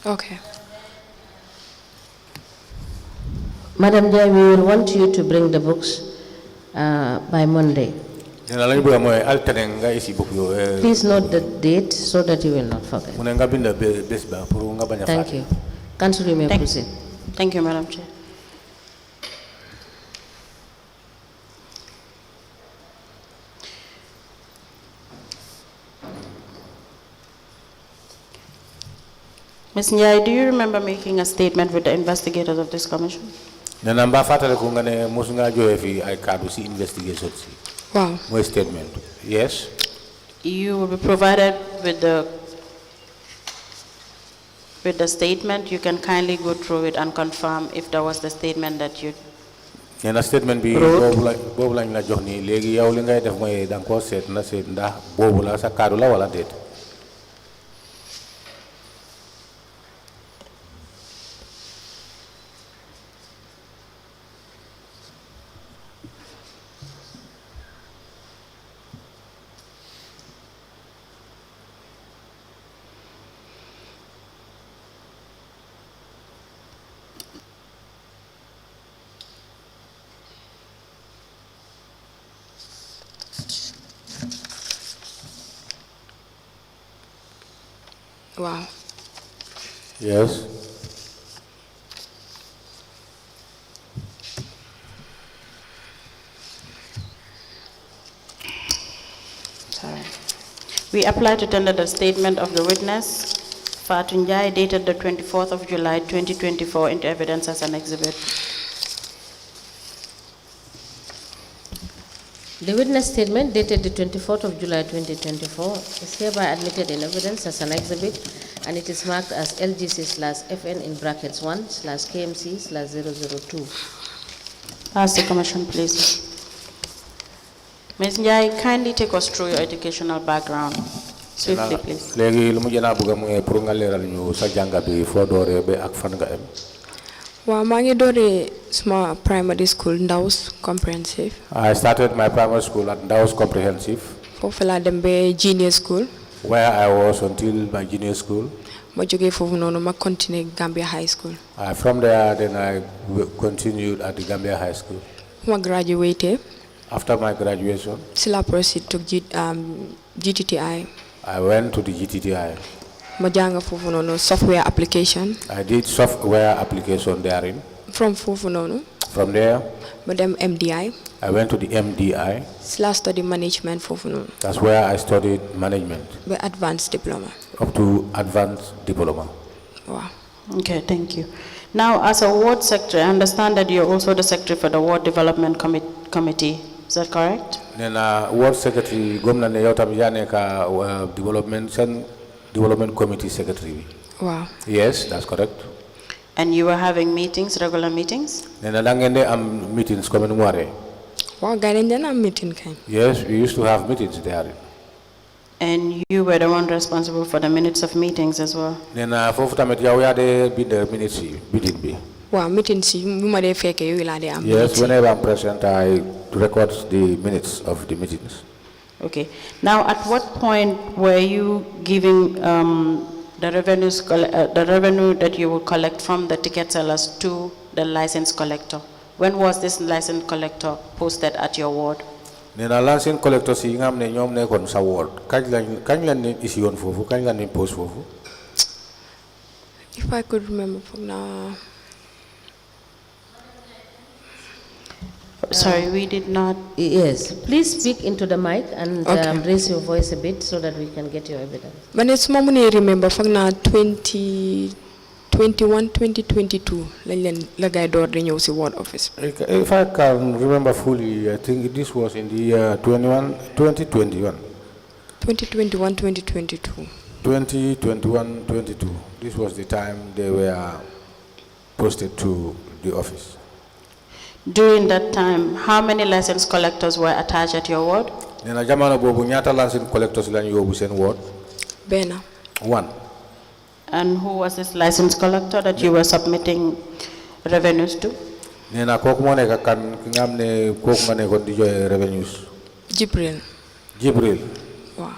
Okay. Madam Njie, we will want you to bring the books by Monday. Please note the date so that you will not forget. Thank you. Council, you may proceed. Thank you, Madam Chair. Ms. Njie, do you remember making a statement with the investigators of this commission? Wow. My statement. Yes. You will be provided with the statement. You can kindly go through it and confirm if that was the statement that you statement bi bobu lañ la jox ni légui yow li ngay def moy dang ko sét na sét ndax bobu la sa cadeau la wala det. Wow. Yes. Sorry. We apply to tender the statement of the witness, Fatou Njie, dated the 24th of July 2024, into evidence as an exhibit. The witness statement dated the 24th of July 2024 is hereby admitted in evidence as an exhibit, and it is marked as LGC/FN in brackets 1/KMC/002. Ask the commission, please. Ms. Njie, kindly take us through your educational background. Swiftly, please. Légui lu mu jëna bëgg moy pour nga léral ñu sa janga bi fo dooré ba ak fan nga am. Well, I started my primary school, Ndaus Comprehensive. I started my primary school at Ndaus Comprehensive. Fofela dembe junior school. Where I was until my junior school. Ma joge fofu nonu ma continue Gambia High School. From there, then I continued at the Gambia High School. I graduated. After my graduation, I proceeded to GTTI. I went to the GTTI. Ma janga fofu nonu software application. I did software application therein. From fofu nonu. From there, Madam MDI. I went to the MDI. Study management fofu nonu. That's where I studied management. By advanced diploma. Up to advanced diploma. Wow. Okay, thank you. Now, as a ward secretary, I understand that you're also the secretary for the ward development committee. Is that correct? Nena ward secretary gomna ne yotam yane ka development committee secretary. Wow. Yes, that's correct. And you were having meetings, regular meetings? Nena langende am meetings come nware. Wow, gainen am meeting kind. Yes, we used to have meetings there. And you were the one responsible for the minutes of meetings as well? Nena fofu tamet yaw ya de bi the minutes meeting bi. Wow, meetings you ma de feke you la de am. Yes, whenever I'm present I record the minutes of the meetings. Okay. Now, at what point were you giving the revenue that you would collect from the ticket sellers to the license collector? When was this license collector posted at your ward? Nena license collector si nga xamne ñom nekkon sa ward kañ lañ isi yoon fofu kañ lañ post fofu. If I could remember from now. Sorry, we did not. Yes, please speak into the mic and raise your voice a bit so that we can get your evidence. But it's more money remember from now 2021, 2022. La guy door renew the ward office. If I can remember fully, I think this was in the year 2021. 2021, 2022. 2021, 22. This was the time they were posted to the office. During that time, how many license collectors were attached at your ward? Nena jamano bobu ñaata license collectors lañ yobu sen ward? Bena. One. And who was this license collector that you were submitting revenues to? Nena koku mo nek kan ki nga xamne koku nga nekkon di joxe revenues. Jibril. Jibril. Wow.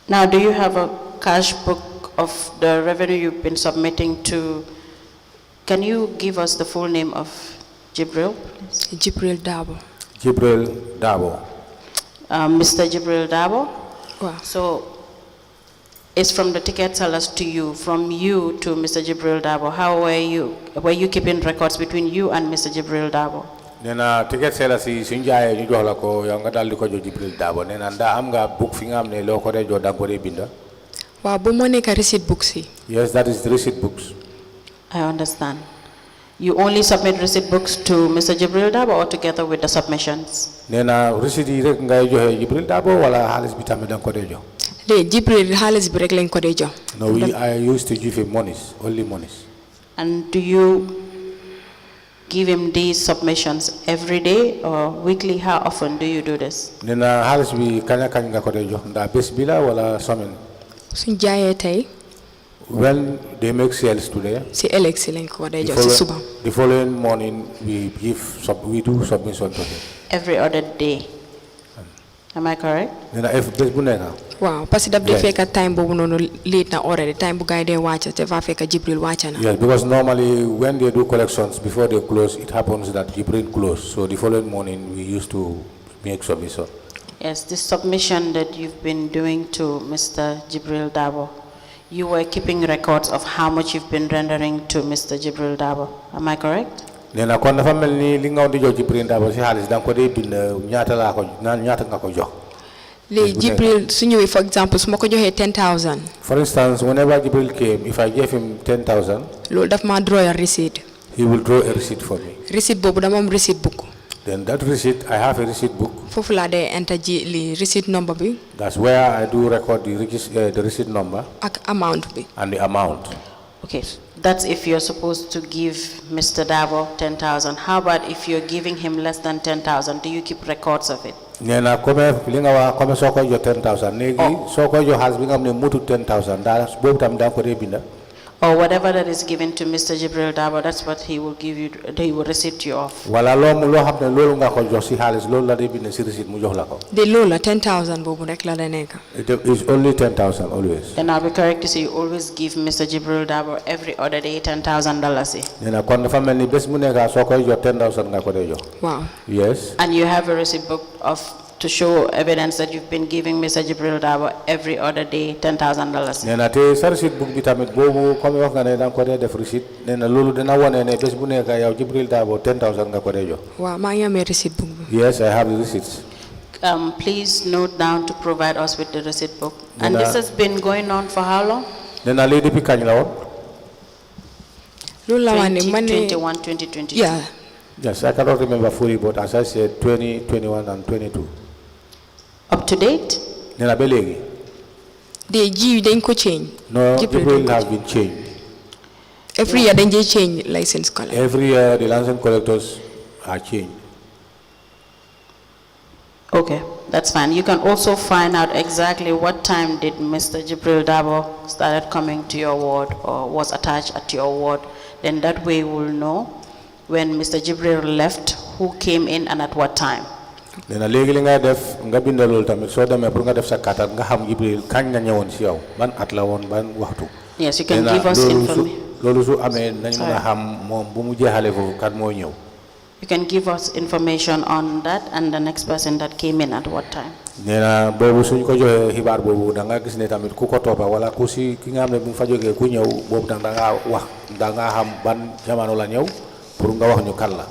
Now, do you have a cash book of the revenue you've been submitting to? Can you give us the full name of Jibril? Jibril Dabo. Jibril Dabo. Mr. Jibril Dabo? Wow. So, it's from the ticket sellers to you, from you to Mr. Jibril Dabo. How were you keeping records between you and Mr. Jibril Dabo? Nena ticket sellers si Njie ñu jox la ko yow nga dal di ko jox Jibril Dabo nena nda am nga book fi nga am ne loo ko dee jox da nga ko dee binda. Waaw bu mo nekk receipt books yi. Yes, that is the receipt books. I understand. You only submit receipt books to Mr. Jibril Dabo or together with the submissions? Nena receipt yi rek ngay joxe Jibril Dabo wala xaalis bi tamit da nga ko dee jox. De Jibril xaalis bi rek lañ ko dee jox. No, I used to give him monies, only monies. And do you give him these submissions every day or weekly? How often do you do this? Nena xaalis bi kañ nga ko dee jox ndax bés bi la wala semaine. Suñ jaayee tey. When they make sales today, si ëllëg si lañ ko dee jox si suba. The following morning we do submission to him. Every other day. Am I correct? Nena bés bu nekk. Waaw parce que daf di fekk time boobu noonu late na already time bu gaay dee wàcc te fa fekk Jibril wàcc na. Yes, because normally when they do collections before they close, it happens that Jibril close. So the following morning we used to make submission. Yes, this submission that you've been doing to Mr. Jibril Dabo, you were keeping records of how much you've been rendering to Mr. Jibril Dabo. Am I correct? Nena kon dafa melni li nga di jox Jibril Dabo ci xaalis da nga ko dee bind ñaata la ko ñaata nga ko jox. léegi Jibril su ñëwee for example su ma ko joxee 10,000. For instance, whenever Jibril came, if I gave him 10,000, loolu daf ma draw a receipt. he will draw a receipt for me. Receipt boobu dama am receipt book. Then that receipt, I have a receipt book. foofu laa dee enter ji li receipt number bi. That's where I do record the receipt number. ak amount bi. And the amount. Okay, that's if you're supposed to give Mr. Dabo 10,000. How about if you're giving him less than 10,000? Do you keep records of it? Nena come li nga wax comme soo ko jox 10,000 léegi soo ko jox xaalis bi nga xam ne mutu 10,000 daal boobu tam da nga ko dee binda. Or whatever that is given to Mr. Jibril Dabo, that's what he will give you, he will receipt you off. Wala loo xam ne loolu nga ko jox si xaalis loolu la dee bind si receipt mu jox la ko. de loolu la 10,000 boobu rek la nekk. It is only 10,000 always. Then I'll be correct to say you always give Mr. Jibril Dabo every other day $10,000. Nena kon dafa mel ni bés mu nekk soo koy jox 10,000 nga ko dee jox. Wow. Yes. And you have a receipt book to show evidence that you've been giving Mr. Jibril Dabo every other day $10,000. Nena te sa receipt book bi tamit boobu comme wax nga ne da nga ko dee def receipt nena loolu dina wane ne bés bu nekk yow Jibril Dabo 10,000 nga ko dee jox. waaw maa ngi amee receipt book bi. Yes, I have the receipts. Please note down to provide us with the receipt book. And this has been going on for how long? Nena lii depuis kañ la woon. loolu la wax ne man ne 2021, 2022. yeah. Yes, I cannot remember fully, but as I said, 20, 21, and 22. Up to date? Nena ba léegi. de ji dañ ko change. No, Jibril have been changed. every year dañ dey change license color. Every year the license collectors are changed. Okay, that's fine. You can also find out exactly what time did Mr. Jibril Dabo started coming to your ward or was attached at your ward. Then that way we'll know when Mr. Jibril left, who came in and at what time. Nena léegi li nga def nga bindal loolu tamit soo demee pour nga def sa kàttan nga xam Jibril kañ nga ñëwoon si yow ban at la woon ban waxtu. Yes, you can give us information. loolu su amee nañ mën a xam moom bu mu jeexalee foofu kan moo ñëw. You can give us information on that and the next person that came in at what time. Nena boobu suñ ko joxee xibaar boobu da nga gis ne tamit ku ko toppa wala ku si ki nga xam ne bu mu fa jógee ku ñëw boobu tam da ngaa wax da ngaa xam ban jamono la ñëw pour nga wax ñu kan la.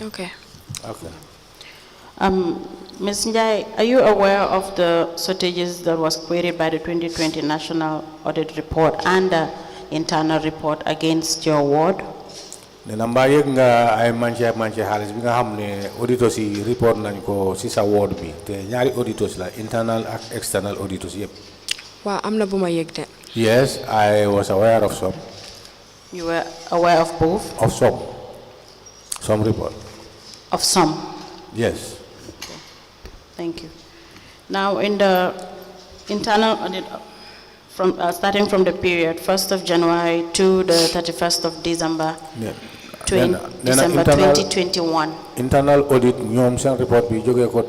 Okay. Okay. Ms. Njie, are you aware of the shortages that was queried by the 2020 National Audit Report and the internal report against your ward? Nena mbaa yëg nga ay manche xaalis bi nga xam ne auditeurs yi report nañ ko si sa ward bi te ñaari auditeurs la internal ak external auditors yëpp. waaw am na bu ma yëg de. Yes, I was aware of some. You were aware of both? Of some. Some report. Of some? Yes. Okay. Thank you. Now in the internal audit, starting from the period 1st of January to the 31st of December, Yeah. December 2021. Internal audit ñoom seen report bi jógee ko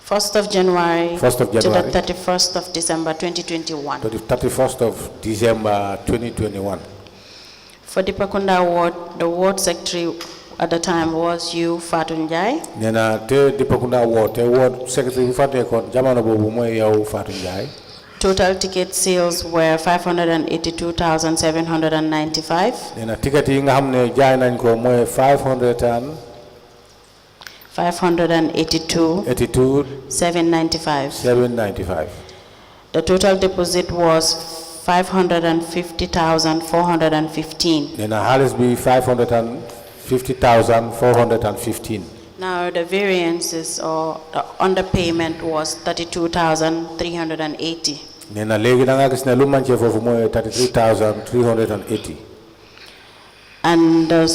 1st of January 1st of to the January 31st of December 2021. to the 31st of December 2021. For the Pakunda ward, the ward secretary at the time was you, Fatou Njie. Nena te Dipakunda ward te ward secretary bi fa nekkoon jamono boobu mooy yow Fatou Njie. Total ticket sales were 582,795. Nena ticket yi nga xam ne jaay nañ ko mooy 582 795. The total deposit was 550,415. Nena xaalis bi 550,415. Now the variances or the underpayment was 32,380. Nena léegi da nga gis ne lu manqué foofu mooy 33,380. And the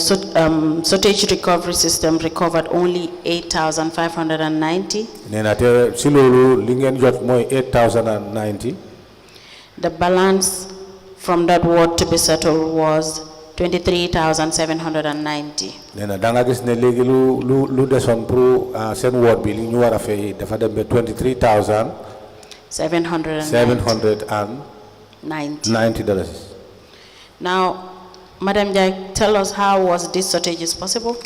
shortage recovery system recovered only 8,590. Nena te si loolu li ngeen jot mooy 8,090. The balance from that ward to be settled was 23,790. Nena da nga gis ne léegi lu desoon pour seen ward bi li ñu war a fay dafa dem ba 23,790 dollars. Now, Madam Njie, tell us how was this shortage possible?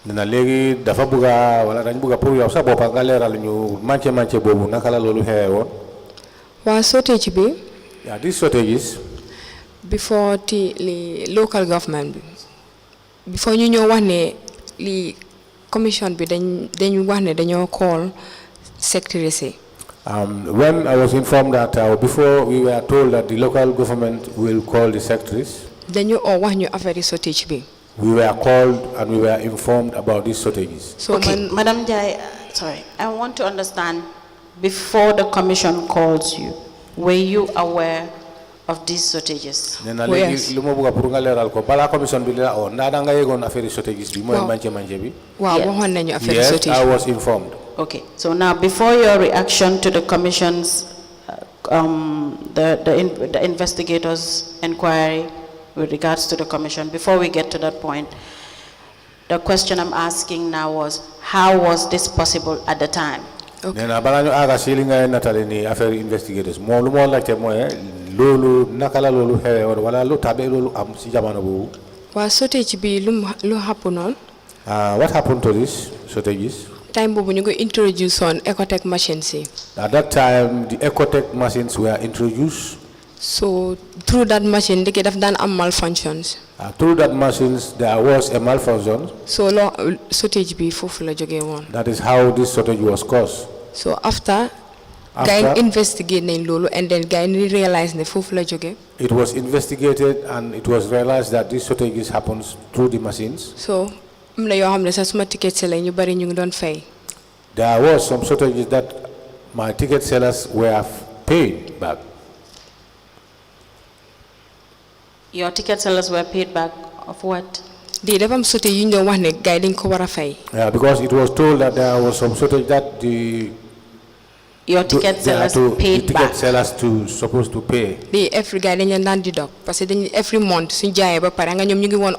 Nena léegi dafa bëgga wala dañ bëgga pour yow sa bopp nga leeral ñu manqué boobu naka la loolu xewee woon. Waa shortage bi. Yeah, these shortages. Before the local government, before you know what the commission be then one then call secretary. When I was informed that before we were told that the local government will call the secretaries. Then you or one you after the shortage be. We were called and we were informed about these shortages. So okay, Madam Njie, sorry, I want to understand, before the commission calls you, were you aware of these shortages? Yes. Yes, I was informed. Okay, so now before your reaction to the commission's, the investigators' inquiry with regards to the commission, before we get to that point, the question I'm asking now was, how was this possible at the time? Okay. Investigators. What happened to these shortages? Time when you go introduce on Ecotech machines. At that time, the Ecotech machines were introduced. So through that machine, they could have done a malfunctions. Through that machines, there was a malfunction. So shortage be full. That is how this shortage was caused. So after guy investigating Lolo and then guy realized the full joge. It was investigated and it was realized that this shortages happens through the machines. So there was some shortages that my ticket sellers were paid back. Your ticket sellers were paid back of what? Yeah, because it was told that there was some shortage that your ticket sellers paid the ticket sellers to supposed to pay. Every guy every month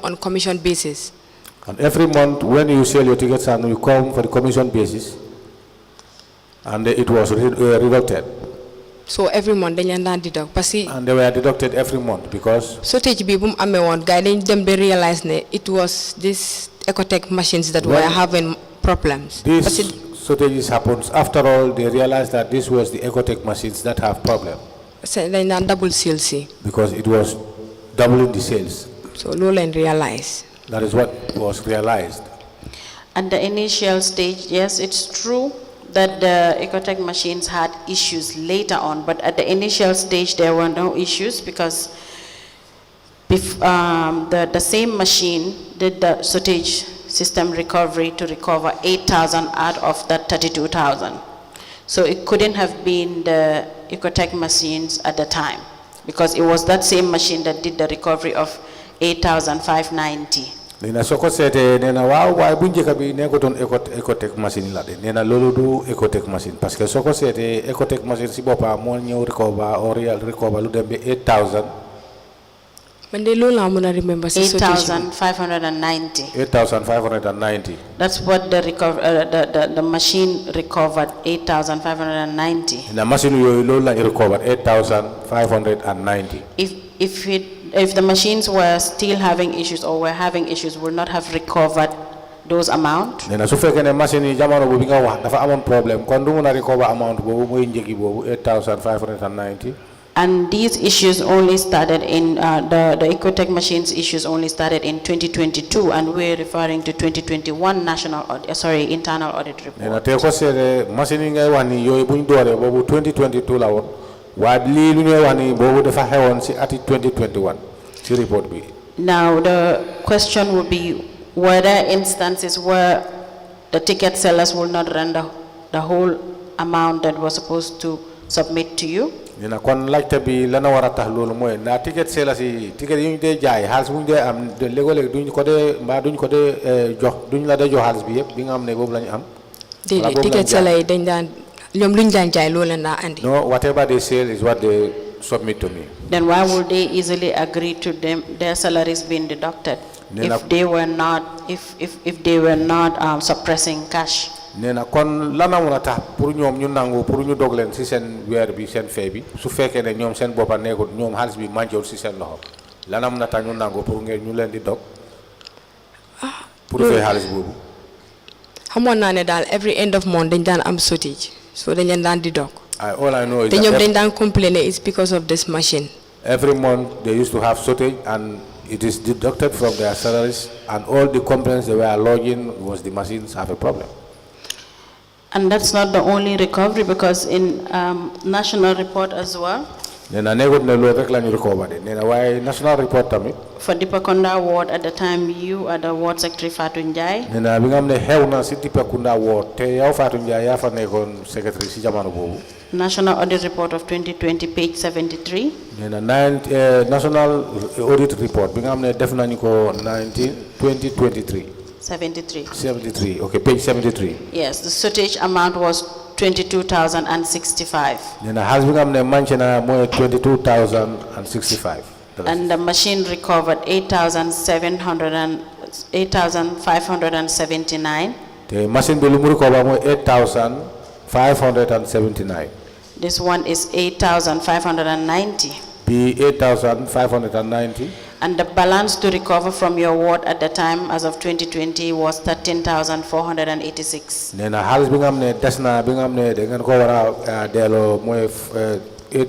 on commission basis. And every month when you sell your tickets and you come for the commission basis, and it was deducted. So every month they deduct. And they were deducted every month because shortage be boom guiding them they realized it was this Ecotech machines that were having problems. This shortages happens after all they realized that this was the Ecotech machines that have problem. So they double sales. Because it was doubling the sales. So Lowland realized. That is what was realized. At the initial stage, yes, it's true that the Ecotech machines had issues later on, but at the initial stage there were no issues because the same machine did the shortage system recovery to recover 8,000 out of that 32,000. So it couldn't have been the Ecotech machines at the time because it was that same machine that did the recovery of 8,590. Nena soko sete nena waaw waaye bu njëkk bi nekkoon Ecotech machine la de nena loolu du Ecotech machine parce que soko sete Ecotech machine si boppam moo ñëw recover lu dem ba Man de loolu laa mën a remember si sotage bi. 8,590. 8,590. That's what the machine recovered, 8,590. The machine you recovered 8,590. If the machines were still having issues or were having issues, would not have recovered those amount. Nena su fekkee ne machine yi jamono boobu nga wax dafa amoon problème kon du mun a recover amount boobu mooy njëgi boobu 8,590. And these issues only started in the Ecotech machines issues only started in 2022, and we're referring to 2021 internal audit report. Nena te ko seede machine yi ngay wax ni yooyu buñ dooree boobu 2022 la woon waaye lii lu ñuy wax ni boobu dafa xewoon si ati 2021 ci report bi. Now the question would be, were there instances where the ticket sellers will not render the whole amount that was supposed to submit to you? Nena kon laajte bi lana war a tax loolu mooy na ticket sellers yi ticket yi ñu dee jaay xaalis bu ñu dee am léeg-léeg duñ ko dee mbaa duñ ko dee jox duñ la dee jox xaalis bi yëpp bi nga xam ne boobu la ñu am. déedéet ticket sellers yi dañ daan ñoom luñ daan jaay loolu la andi. No, whatever they sell is what they submit to me. Then why would they easily agree to their salaries being deducted if they were not suppressing cash? Nena kon lana wona tax pour ñom ñu nangu pour ñu dog leen ci sen weer bi sen fay bi su fekkee ne ñom sen boppa nekkul ñom xaalis bi manjewul ci sen loxo lana mëna tax ñu nangu pour ngeen ñu leen di dog pour fay xaalis boobu. xamoon naa ne daal every end of month dañ daan am shortage so dañ leen daan di dog. All I know is te ñoom dañ daan complain it's because of this machine. Every month they used to have shortage and it is deducted from their salaries, and all the complaints they were lodging was the machines have a problem. And that's not the only recovery, because in national report as well, national report tamit for Dipakunda ward at the time you are the ward secretary Fatou Njie. Nena bi nga xam ne xew na si Dipakunda ward te yow Fatou Njie yaa fa nekkoon secretary si jamono boobu. National audit report of 2020 page 73. Nena national audit report bi nga xam ne def nañu ko 2023. 73. Okay, page 73. Yes, the shortage amount was 22,065. Nena has bi nga xam ne manqué na mooy 22,065. And the machine recovered 8,579. The machine bi lu mu recover mooy 8,579. This one is 8,590. Be 8,590. And the balance to recover from your ward at the time as of 2020 was 13,486. Nena halis bi nga xam ne des na bi nga xam ne da ngeen ko war a delloo mooy 8.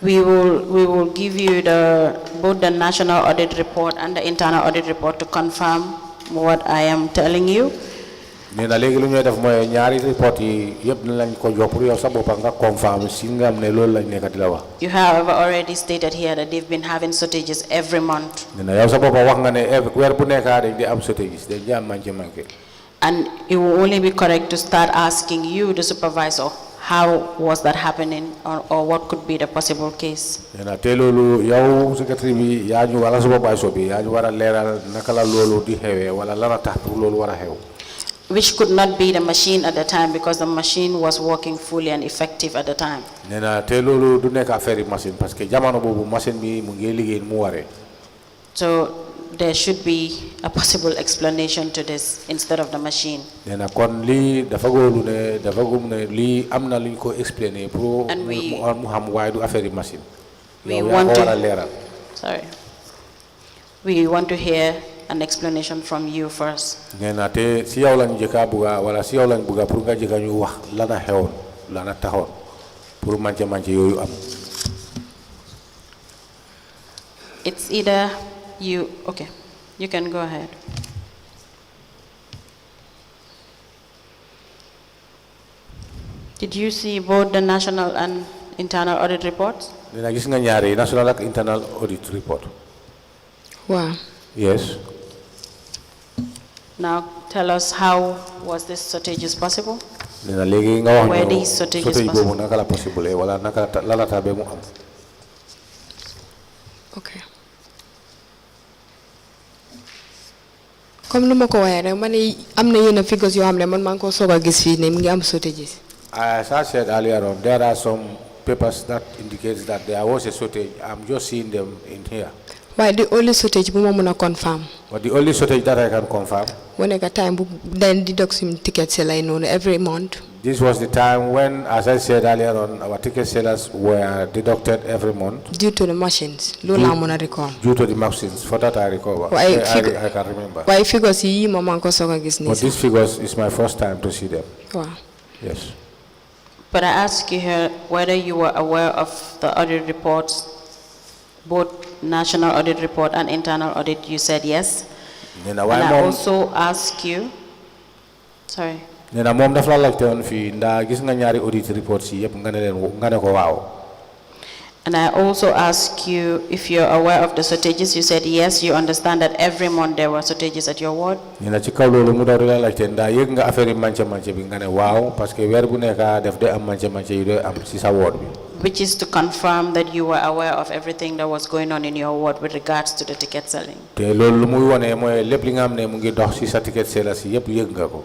We will give you both the national audit report and the internal audit report to confirm what I am telling you. Nena léegi lu ñuy def mooy ñaari report yi yëpp lañ ko jox pour yow sa bopp nga confirm si nga xam ne loolu lañ nekk di la wax. You have already stated here that they've been having shortages every month. Nena yow sa bopp wax nga ne weer bu nekk dañ di am shortages dañ di am manqué. And it will only be correct to start asking you, the supervisor, how was that happening, or what could be the possible case? Nena te loolu yow secretary bi yaa ñu wala supervisor bi yaa ñu war a leeral naka la loolu di xewee wala lana tax pour loolu war a xew. Which could not be the machine at the time, because the machine was working fully and effective at the time. Nena te loolu du nekk affaire machine parce que jamono boobu machine bi mu ngi liggéey mu waree. So there should be a possible explanation to this instead of the machine. Nena kon lii dafa góolu ne dafa gum ne lii am na lu ñu ko explainer pour mu xam waaye du affaire machine. We want to hear an explanation from you first. Nena te si yow lañ jëkka buga wala si yow lañ buga pour nga jëkka ñu wax lana xewoon lana taxoon pour manqué yooyu am. It's either you, okay, you can go ahead. Did you see both the national and internal audit reports? Nena gis nga ñaari national ak internal audit report. Wow. Yes. Now tell us, how was this shortage possible? Nena léegi nga wax Were these shortages boobu naka la possible wala naka la tabe mu am. Okay. Comme nu ma ko waxee rek man am na yenn figures yoo xam ne man maa ngi ko soog a gis fii ne mi ngi am shortages. As I said earlier on, there are some papers that indicates that there was a shortage. I'm just seeing them in here. Why the only shortage bu ma muna confirm? But the only shortage that I can confirm. When I got time, then deduct some ticket seller every month. This was the time when, as I said earlier on, our ticket sellers were deducted every month. Due to the machines. Due to the machines. For that I recall. I can remember. Why figures yi mama ko soga gis ni. But these figures is my first time to see them. Wow. Yes. But I ask you here whether you were aware of the audit reports, both national audit report and internal audit. You said yes. And I also ask you, sorry. Nena mom daf la laajte won fi nda gis nga ñaari audit reports yi yep nga ne ko waaw. And I also ask you if you're aware of the shortages. You said yes, you understand that every month there were shortages at your ward. Nena ci kaw lolu mu daw la laajte nda yeg nga affaire manche bi nga ne waaw parce que weer bu nekk def de am manche yu do am ci sa ward bi. Which is to confirm that you were aware of everything that was going on in your ward with regards to the ticket selling. Te lolu lu muy wone moy lepp li nga xamne mu ngi dox ci sa ticket seller ci yep yeg nga ko.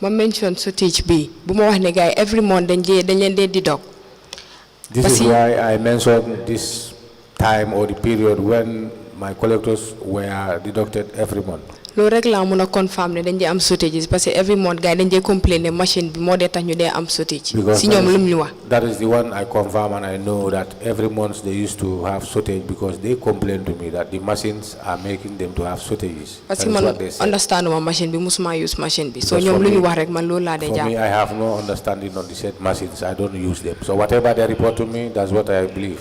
Ma mention shortage B. Every month they deduct. This is why I mentioned this time or the period when my collectors were deducted every month. No regular muna confirm ne dañ am shortages parce que every month guy dañ complain ne machine bi mo tax ñu am shortage. Si ñom lu ñu wax. That is the one I confirm, and I know that every month they used to have shortage because they complained to me that the machines are making them to have shortages. Parce que man understand ma machine bi musuma use machine bi. So ñom lu ñu wax rek man loolu la For me, I have no understanding on the said machines. I don't use them. So whatever they report to me, that's what I believe.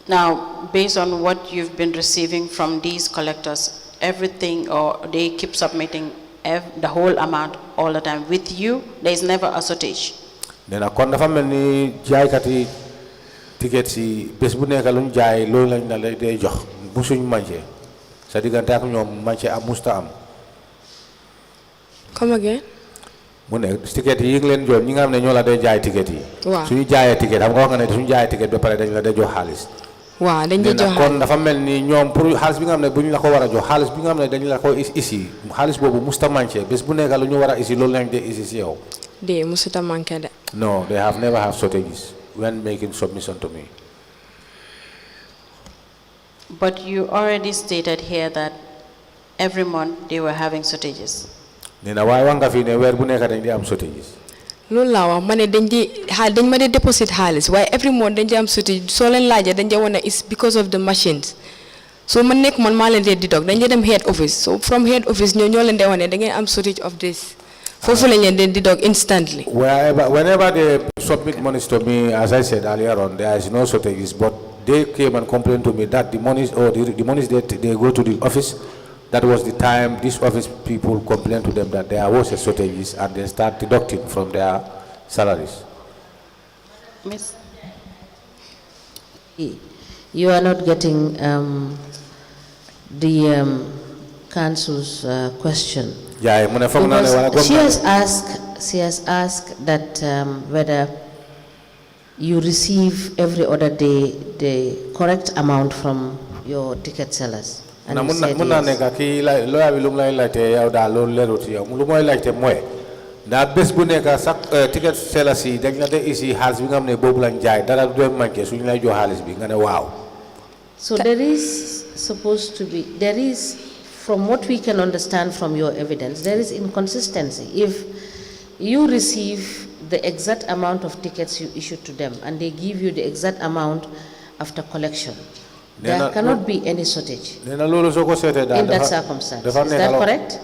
Now, based on what you've been receiving from these collectors, everything, or they keep submitting the whole amount all the time with you, there is never a shortage. Then kon dafa melni jaay kat yi tickets yi bes bu nekk luñ jaay loolu lañ la day jox bu suñ manché sa digante ak ñom manché am musta am. Come again? Mu ne ticket yi ngi leen jox ñi nga xam ne ñoo la day jaay ticket yi. Suñu jaayee ticket xam nga wax nga ne suñu jaayee ticket ba pare dañ la day jox xaalis. Waaw dañ lay jox kon dafa melni ñom pour xaalis bi nga xam ne buñ la ko wara jox xaalis bi nga xam ne dañ la ko ici xaalis bobu musta manché bes bu nekk lu ñu wara ici loolu lañ dé ici ci yow. De musta manké de. No, they have never have shortages when making submission to me. But you already stated here that every month they were having shortages. Nena way wanga fi ne weer bu nekk dañ di am shortages. Loolu la wax mané dañ ma deposit xaalis waaye every month dañ di am shortage soo leen laajee dañ di wane is because of the machines. So man nekk man maa leen di deduct dañ di dem head office, so from head office ñoo leen di wane da ngeen am shortage of this. Foofu lañ leen di deduct instantly. Whenever they submit monies to me, as I said earlier on, there is no shortages, but they came and complained to me that the monies that they go to the office, that was the time these office people complained to them that there was a shortages and they start deducting from their salaries. Miss, you are not getting the council's question. Yeah, because she has asked that whether you receive every other day the correct amount from your ticket sellers. And you said yes. Ticket sellers So there is supposed to be, from what we can understand from your evidence, there is inconsistency. If you receive the exact amount of tickets you issue to them and they give you the exact amount after collection, there cannot be any shortage in that circumstance. Is that correct?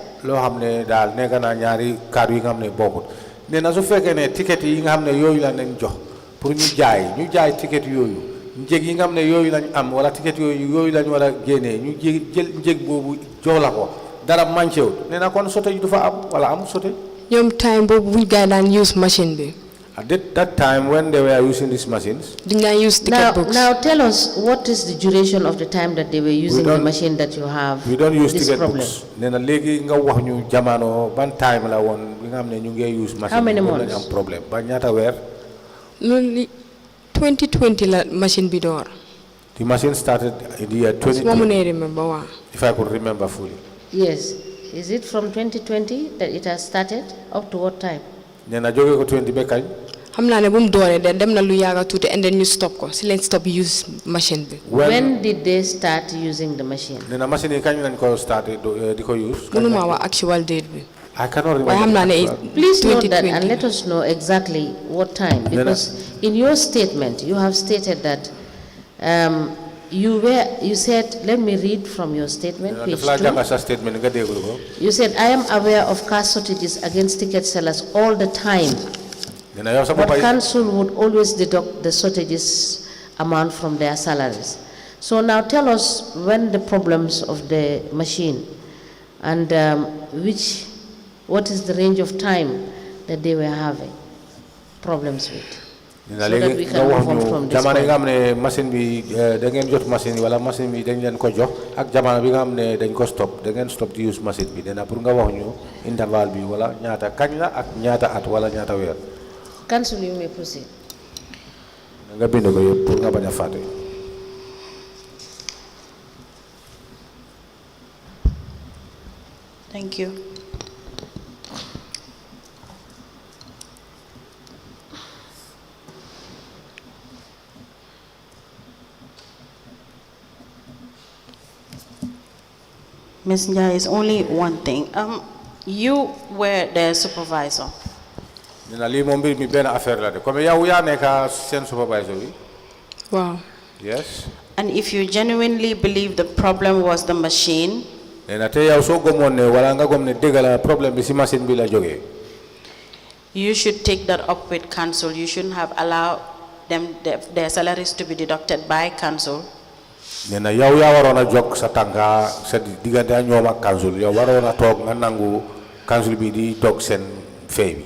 njëg yi nga xam ne yooyu lañ am wala ticket yooyu lañ war a génnee ñu jël njëg boobu jox la ko dara manqué wul nee na kon sote du fa am wala amul sote. ñoom time boobu buñ gaa daan use machine bi. At that time when they were using these machines. Did they use ticket books? Now tell us what is the duration of the time that they were using the machine that you have. We don't use ticket books. Nee na léegi nga wax ñu jamono ban time la woon bi nga xam ne ñu ngi use machine. How many months? am problème ba ñaata weer. Loolu 2020 la machine bi door. The machine started in the year 2020. Remember, if I could remember fully. Yes. Is it from 2020 that it has started? Up to what time? Nee na jóge ko 20 ba kañ. xam naa ne bu mu dooree de dem na lu yaaga tuuti and then ñu stop ko si leen stop use machine bi. When did they start using the machine? nee na machine yi kañ lañ ko start di ko use. mënuma wax actual date bi. I cannot waaye xam naa ne please note that and let us know exactly what time, because in your statement you have stated that you said, let me read from your statement, page 2. You said, I am aware of cash shortages against ticket sellers all the time, but council would always deduct the shortages amount from their salaries. So now tell us when the problems of the machine and what is the range of time that they were having problems with, so that we can move on from this point. Jamana nga xamne machine bi da ngeen jot machine wala machine bi dañ leen ko jox ak jamana bi nga xamne dañ ko stop da ngeen stop di use machine bi dina pour nga wax ñu interval bi wala ñaata kañ la ak ñaata at wala ñaata weer. Council, you may proceed. Nga bind ko yépp pour nga baña faté. Thank you. Ms. Njie, is only one thing. You were the supervisor. Wow. Yes. And if you genuinely believe the problem was the machine, you should take that up with council. You shouldn't have allowed them their salaries to be deducted by council. Nena yow ya warona jok sa tanga sa digante ñom ak council yow warona tok nga nangu council bi di tok sen fay bi.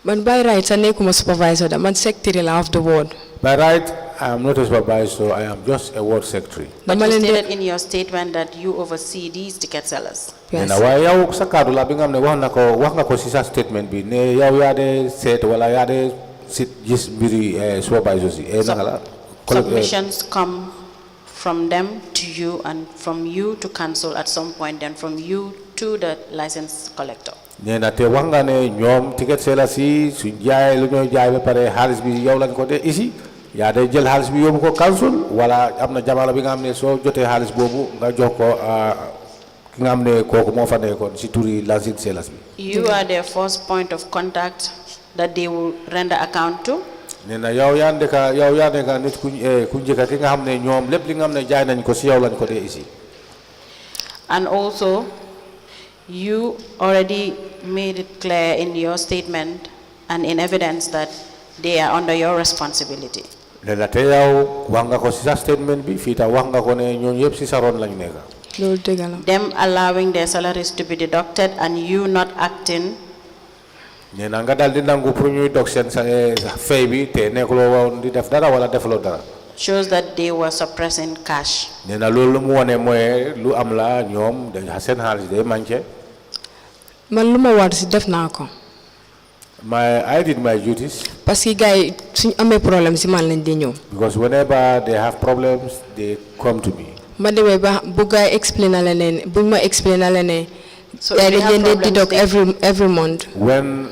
Man by right sa nekuma supervisor da man secretary of the ward. By right I am not a supervisor, I am just a ward secretary. But you stated in your statement that you oversee these ticket sellers. Yes. Nena way yow sa kaddu la bi nga xamne wax nga ko ci sa statement bi ne yow ya de set wala ya de sit gis mbiri supervisor ci submissions come from them to you and from you to council at some point, then from you to the license collector. Nena te wax nga ne ñom ticket sellers yi suñ jaay lu ñoy jaay ba paré xaliss bi yow lañ ko dé ici ya day jël xaliss bi yobu ko council wala amna jamala bi nga xamné so joté xaliss bobu nga jox ko ki nga xamné koku mo fa nekkon ci turi license sellers bi. You are their first point of contact that they will render account to. Nena yow ya ndeka nit ku njëkka ki nga xamné ñom lepp li nga xamné jaay nañ ko ci yow lañ ko dé ici. And also you already made it clear in your statement and in evidence that they are under your responsibility. Nena te yow wax nga ko ci sa statement bi fi ta wax nga ko ne ñoom yépp ci sa ron lañ nekk. Lolu dëgg la. Them allowing their salaries to be deducted and you not acting. Nena nga dal di nangu pour ñuy dog sen sa fay bi te nekkuloo woon di def dara wala defaloo dara. Shows that they were suppressing cash. Nena loolu mu wone mooy lu am la ñoom dañ seen xaalis day manqué. Man lu ma war si def naa ko. I did my duties. Parce que gars yi suñ amee problème si man lañ di ñëw. Because whenever they have problems they come to me. Ma demee ba bu gars yi explain na la ne bu ma explain na la ne. So they deduct every month. When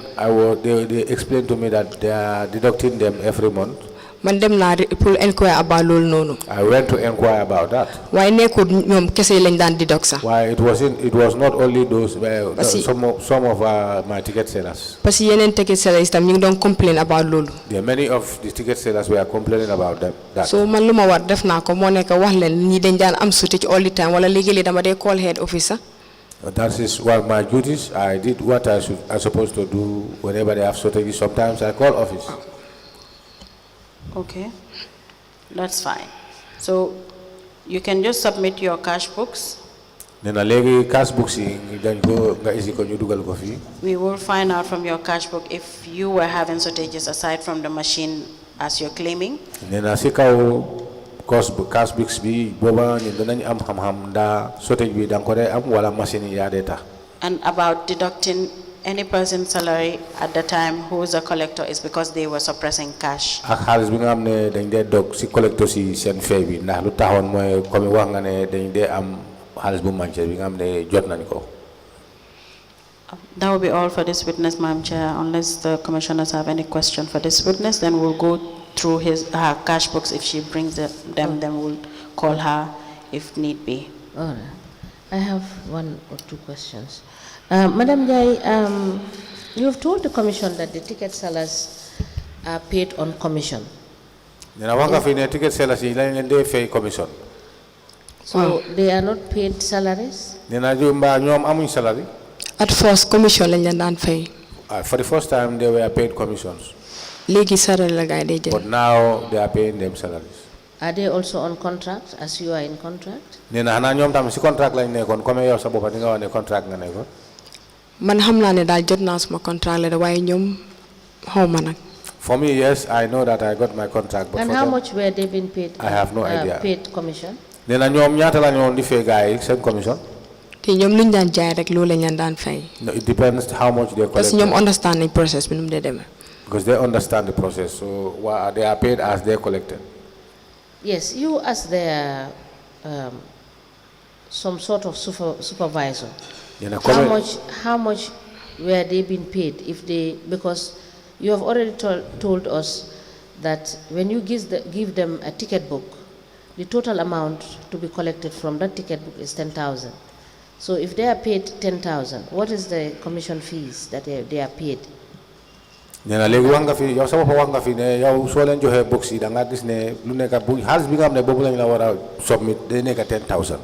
they explained to me that they are deducting them every month. Man dem na pour inquire about loolu noonu. I went to inquire about that. Waaye nekkul ñoom kese lañ daan deduct sax. Why it was not only those some of my ticket sellers. Parce que yeneen ticket sellers tam ñu ngi doon complain about loolu. There many of the ticket sellers were complaining about that. So man lu ma war def naa ko moo nekk wax leen ñi dañ daan am shortage all the time wala léegi dama dee call head officer. That is one of my duties. I did what I supposed to do whenever they have shortages. Sometimes I call office. Okay, that's fine. So you can just submit your cash books. We will find out from your cash book if you were having shortages aside from the machine as you're claiming. Cash books bi boba ñu dañ am xam-xam da shortage bi dang ko day am wala machine ya data. And about deducting any person's salary at the time who is a collector is because they were suppressing cash. Ak xaliss bi nga xamne dañ dé dog ci collector ci sen fay bi ndax lu taxone moy comme wax nga ne dañ dé am xaliss bu manché bi nga xamne jot nañ ko. That will be all for this witness, Madam Chair. Unless the commissioners have any question for this witness, then we'll go through her cash books. If she brings them, then we'll call her if need be. All right. I have one or two questions. Madam Njie, you have told the commission that the ticket sellers are paid on commission. Ticket sellers they commission. So they are not paid salaries? Salary. At first, commission lañ dan fay. For the first time, they were paid commissions. But now they are paying them salaries. Are they also on contract, as you are in contract? Contract contract Man xam naa ne daal jot naa suma contract la waaye ñoom xaw ma nag. For me, yes, I know that I got my contract. But and how much were they being paid? I have no idea. Paid commission? ñoom ñaata la ñoon di fay gaay seen commission. te ñoom luñ daan jaay rek loolu lañ daan fay. No, it depends how much they collect. Parce que ñoom understand the process bi nu mu dee demee. Because they understand the process, so they are paid as they collected. Yes, you as their some sort of supervisor. How much were they being paid if they, because you have already told us that when you give them a ticket book, the total amount to be collected from that ticket book is 10,000. So if they are paid 10,000, what is the commission fees that they are paid? Nena legi wax nga fi yow sama fa wax nga fi ne yow so len joxe box yi da nga gis ne lu nekk bu xaalis bi nga xam ne boobu lañ la war a submit day nekk 10,000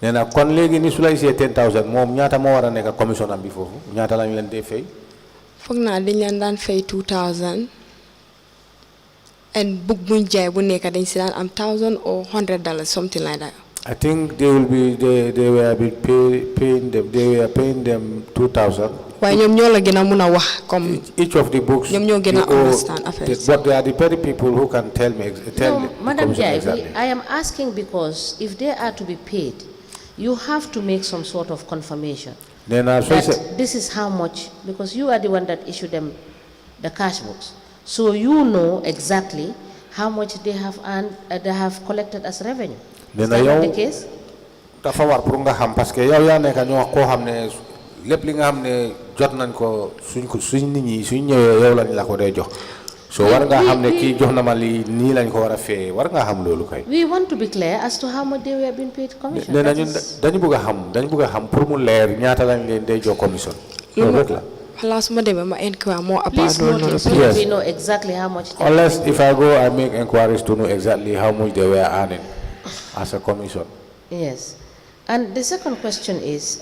nena kon léegi ni su lay see 10,000 moom ñaata moo war a nekk commission am bi foofu ñaata lañ leen dee fay. foog naa dañ leen daan fay 2,000 and book buñ jaay bu nekk dañ si daan am $1,000 or $100 something like that. I think they were paying them 2,000. waaye ñoom ñoo la gën a mun a wax comme. Each of the books. ñoom ñoo gën a understand affairs. But they are the very people who can tell me exactly. Madam Njie, I am asking because if they are to be paid, you have to make some sort of confirmation. That this is how much, because you are the one that issued them the cash books. So you know exactly how much they have earned, they have collected as revenue. Is that not the case? Dafa war pour nga xam parce que yow yaa nekk ñoo koo xam ne lépp li nga xam ne jot nañ ko suñ nit ñi suñ ñëwee yow lañ la ko dee jox. So war nga xam ne kii jox na ma lii nii lañ ko war a fee war nga xam loolu kay. We want to be clear as to how much they were being paid commission. Nee na ñun dañu bëgg a xam pour mu leer ñaata lañ leen dee jox commission. Loolu rek la. Xalaat su ma demee ma inquire more about Please loolu note it so that we know exactly how much. Unless if I go I make inquiries to know exactly how much they were earning as a commission. Yes. And the second question is,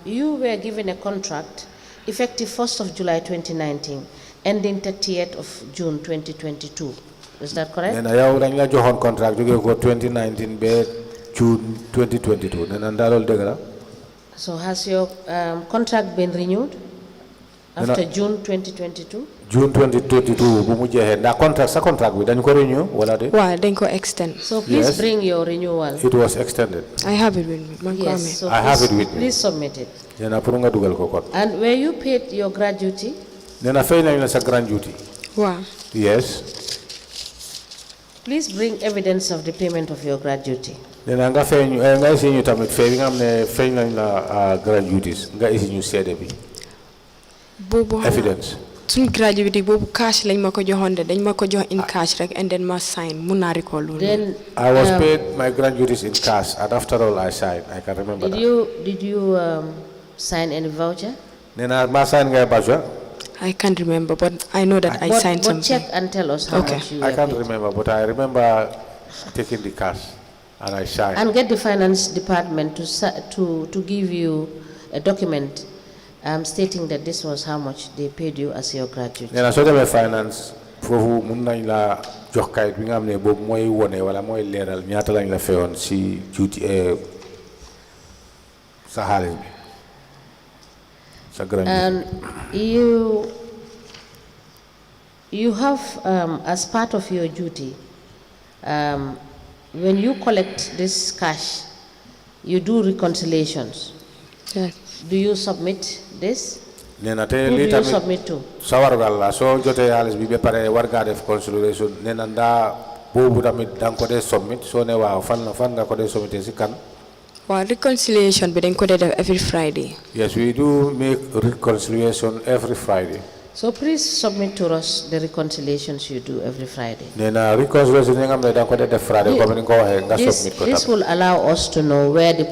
you were given a contract effective 1st of July 2019, ending 30th of June 2022. Is that correct? And I have a contract to go 2019 by June 2022. So has your contract been renewed after June 2022? June 2022, the contract we didn't renew. Why didn't extend? So please bring your renewal. It was extended. I have it with me. Yes, so I have it with me. Please submit it. And And were you paid your gratuity? Then I failed a gratuity. Wow. Yes. Please bring evidence of the payment of your gratuity. Then I'm going to say you tamit failing am gratuities. Nga isi ñu sédé bi. Evidence. Sun gratuity bobu cash lañ mako joxonde dañ mako jox in cash rek and then ma sign mun na recall lolu. Then I was paid my gratuities in cash and after all I signed. I can remember Did you sign any voucher? Nena ma sign nga voucher? I can't remember, but I know that I signed something. But check and tell us how much you were I can't paid. remember, but I remember taking the cash and I signed. And get the finance department to give you a document stating that this was how much they paid you as your gratuity. Nena so dem finance fofu mun nañ la jox kayit bi nga xamne bobu moy woné wala moy léral ñaata lañ la féwon ci duty sa xaalis bi. And you have, as part of your duty, when you collect this cash, you do reconciliations. Yes. Do you submit this? Who Nena do you submit to? Sawargal la so joté xaalis bi be paré war nga def consolidation nena nda bobu tamit dang ko dé submit so né waaw fan nga ko dé submité ci kan Well, reconciliation bi dañ ko dee def every Friday. Yes, we do make reconciliation every Friday. So please submit to us the reconciliations you do every Friday. Nena reconciliation yi nga xam ne da nga ko dee def Friday comme ni nga ko waxee nga submit ko This will allow us to know where the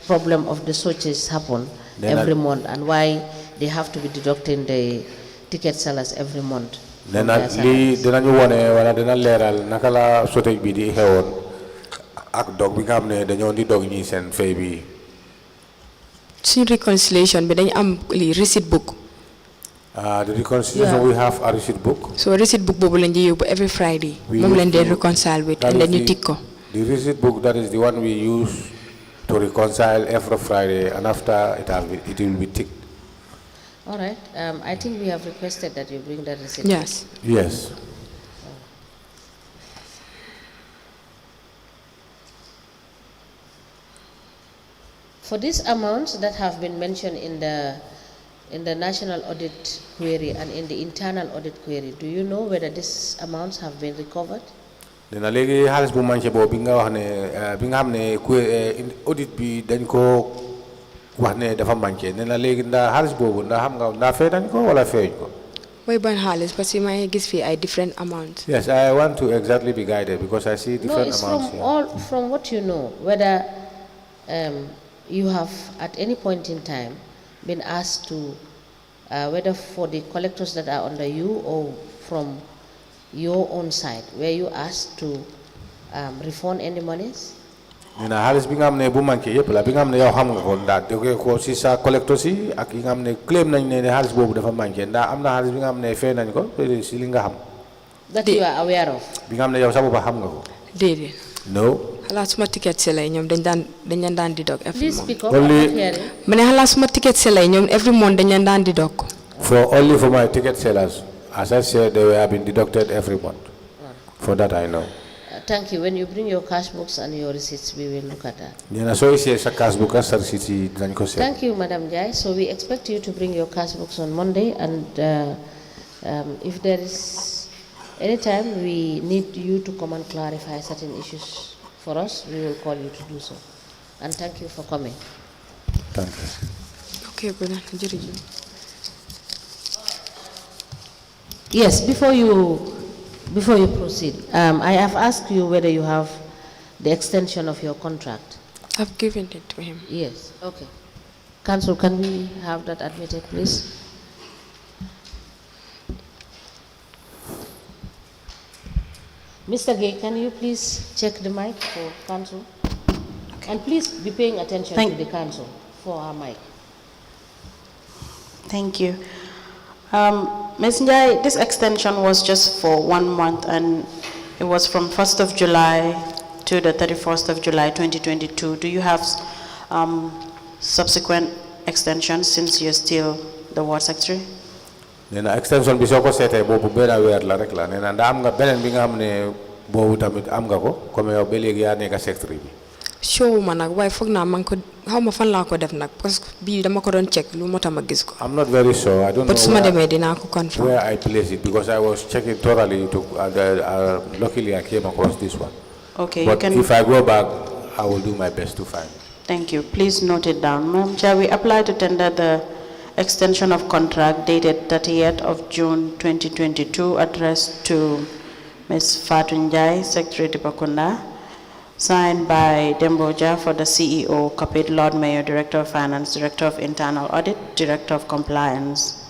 problem of the searches happen every month and why they have to be deducting the ticket sellers every month. Nena li dinañu wone wala dina leeral naka la shortage bi di xewoon ak dog bi nga xam ne dañoo di dog ñi seen fay bi. Suñ reconciliation bi dañ am li receipt book. The reconciliation we have a receipt book. So receipt book boobu lañ di yóbbu every Friday. Moom lañ dee reconcile with and then ñu tick ko. The receipt book, that is the one we use to reconcile every Friday, and after it will be ticked. All right. I think we have requested that you bring that receipt. Yes. Yes. For these amounts that have been mentioned in the national audit query and in the internal audit query, do you know whether these amounts have been recovered? Dina léegi xaalis bu manqué boobu bi nga wax ne bi nga xam ne audit bi dañ ko wax ne dafa manqué nee na léegi ndax xaalis boobu ndax xam nga ndax fay nañ ko wala fayuñ ko. mooy ban xaalis parce que maa ngi gis fii ay different amounts. Yes, I want to exactly be guided because I see different amounts. No, it's from what you know, whether you have at any point in time been asked to, whether for the collectors that are under you or from your own side, were you asked to refund any monies? Nina xaalis bi nga xam ne bu manqué yëpp la bi nga xam ne yow xam nga ko ndax jóge ko si sa collectors yi ak yi nga xam ne claim nañ ne xaalis boobu dafa manqué ndax am na xaalis bi nga xam ne fay nañ ko si li nga xam. That you are aware of. bi nga xam ne yow sa bopp xam nga ko. déedéet. No. xalaat suma ticket si lay ñoom dañ leen daan di dog every month. Please speak up. ma ne xalaat suma ticket si lay ñoom every month dañ leen daan di dog. Only for my ticket sellers, as I said, they have been deducted every month. For that I know. Thank you. When you bring your cash books and your receipts, we will look at that. Thank you, Madam Njie. So we expect you to bring your cash books on Monday, and if there is any time we need you to come and clarify certain issues for us, we will call you to do so. And thank you for coming. Thank you. Okay, good. Yes, before you proceed, I have asked you whether you have the extension of your contract. I've given it to him. Yes, okay. Council, can we have that admitted, please? Mr. Gay, can you please check the mic for council? Okay. And please be paying attention to the council for our mic. Thank you. Ms. Njie, this extension was just for 1 month, and it was from 1st of July to the 31st of July 2022. Do you have subsequent extensions since you're still the ward secretary? Nena extension bi soko sété bobu béna wér la rek la nena nda am nga benen bi nga xamné bobu tamit am nga ko comme yow ba légui ya nekk secretary bi. show ma nag waaye foog naa man ko xaw ma fan laa ko def nag parce que bii dama ko doon check lu moo tax ma gis ko. I'm not very sure. I don't know. But su ma demee dinaa ko confirm. Where I place it because I was checking thoroughly to luckily I came across this one. Okay. But if I go back, I will do my best to find it. Thank you. Please note it down. Madam Chair, we apply to tender the extension of contract dated 30th of June 2022 addressed to Ms. Fatou Njie, Secretary Dipakunda, signed by Demboja for the CEO, copied Lord Mayor, Director of Finance, Director of Internal Audit, Director of Compliance,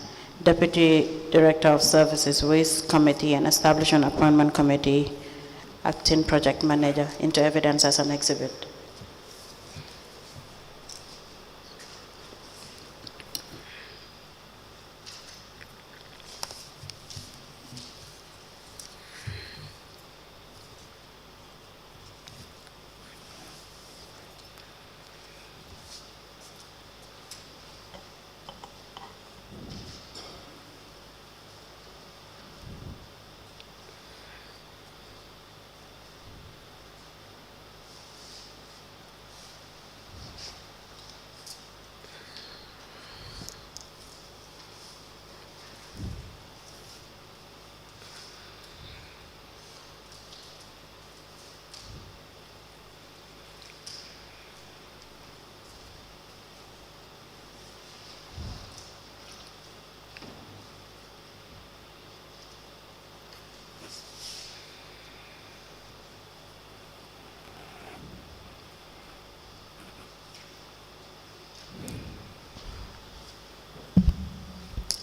Deputy Director of Services, Waste Committee, and Establishment Appointment Committee, Acting Project Manager, into evidence as an exhibit.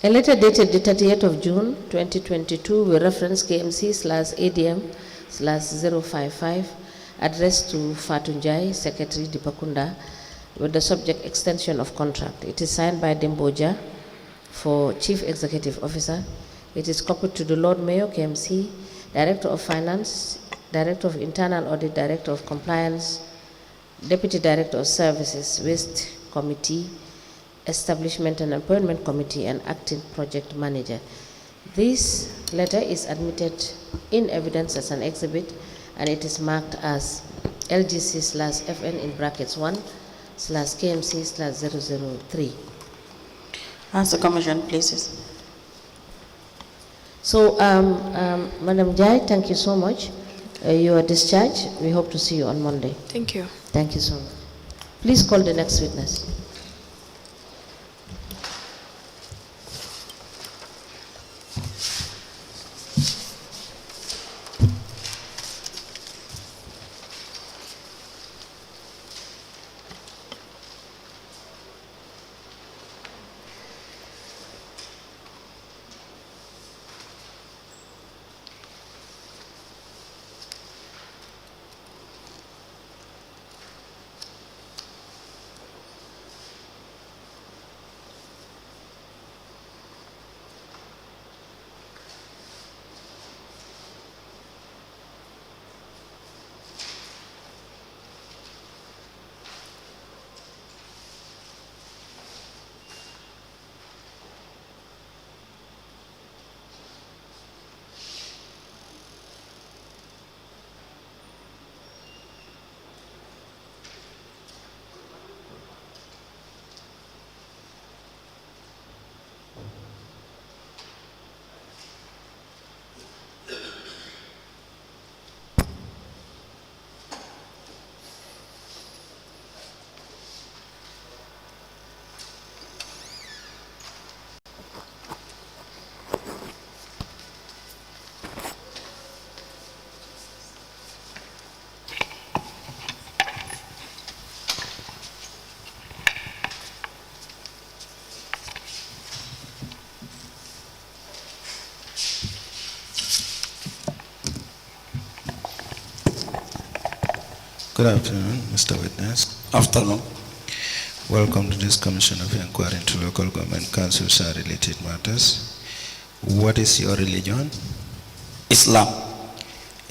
A letter dated the 30th of June 2022 with reference KMC/ADM/055 addressed to Fatou Njie, Secretary Dipakunda, with the subject extension of contract. It is signed by Demboja for Chief Executive Officer. It is copied to the Lord Mayor, k.M.c, Director of Finance, Director of Internal Audit, Director of Compliance, Deputy Director of Services, Waste Committee, Establishment and Appointment Committee, and Acting Project Manager. This letter is admitted in evidence as an exhibit, and it is marked as LGC/FN in brackets 1/KMC/003. As the Commission pleases. So, Madam Njie, thank you so much. You are discharged. We hope to see you on Monday. Thank you. Thank you so much. Please call the next witness. Good afternoon, Mr. Witness. Afternoon. Welcome to this Commission of Inquiry into Local Government Councils and related matters. What is your religion? Islam.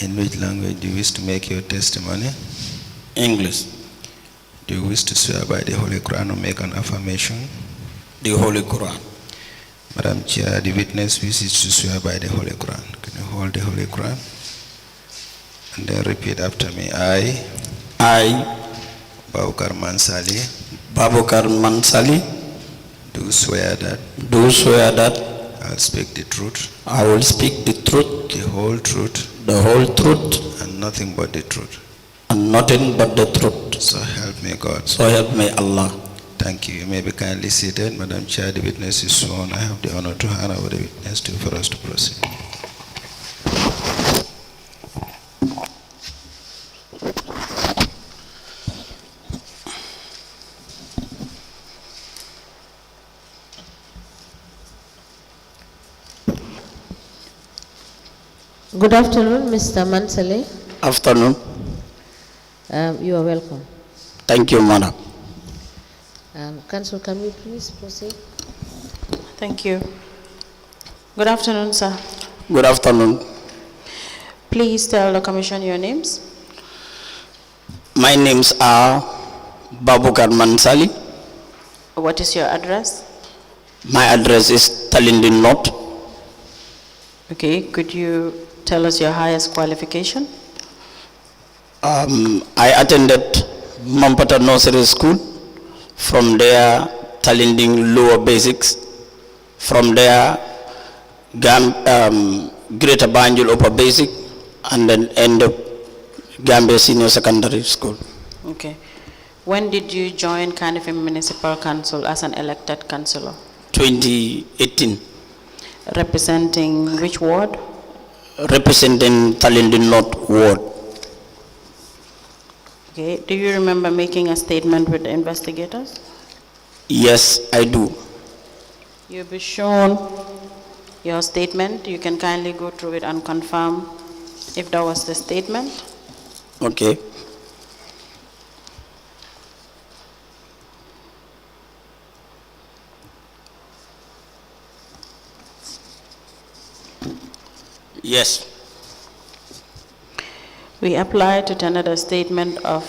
In which language do you wish to make your testimony? English. Do you wish to swear by the Holy Quran or make an affirmation? The Holy Quran. Madam Chair, the witness wishes to swear by the Holy Quran. Can you hold the Holy Quran? And then repeat after me. I, Babucarr Mansali, do swear that I will speak the truth, I will speak the truth, the whole truth, and nothing but the truth. and nothing but the truth. So help me God. So help me Allah. Thank you. You may be kindly seated. Madam Chair, the witness is sworn. I have the honor to hand over the witness to for us to proceed. Good afternoon, Mr. Mansale. Afternoon. You are welcome. Thank you, Madam. Council, can we please proceed? Thank you. Good afternoon, sir. Good afternoon. Please tell the Commission your names. My names are Babucarr Mansali. What is your address? My address is Tallinding North. Okay, could you tell us your highest qualification? I attended Mampata Nursery School. From there, Tallinding Lower Basics. From there, Greater Banjul Upper Basic, and then end up Gambia Senior Secondary School. Okay. When did you join Kanifing Municipal Council as an elected councillor? 2018. Representing which ward? Representing Tallinding North Ward. Okay. Do you remember making a statement with the investigators? Yes, I do. You'll be shown your statement. You can kindly go through it and confirm if that was the statement. Okay. Yes. We apply to tender the statement of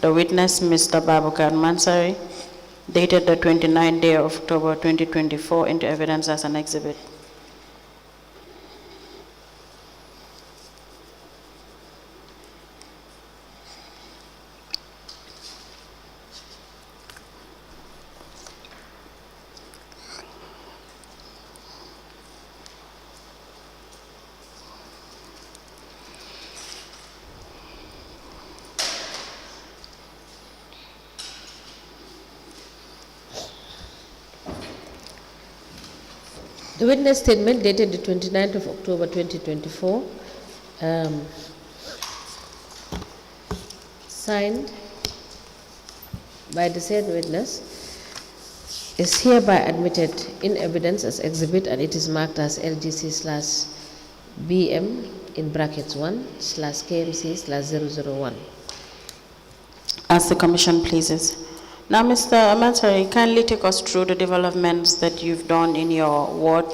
the witness, Mr. Babucarr Mansari, dated the 29th day of October 2024, into evidence as an exhibit. The witness statement dated the 29th of October 2024, signed by the said witness, is hereby admitted in evidence as exhibit, and it is marked as LGC/BM in brackets 1/KMC/001. As the Commission pleases. Now, Mr. Mansari, kindly take us through the developments that you've done in your ward.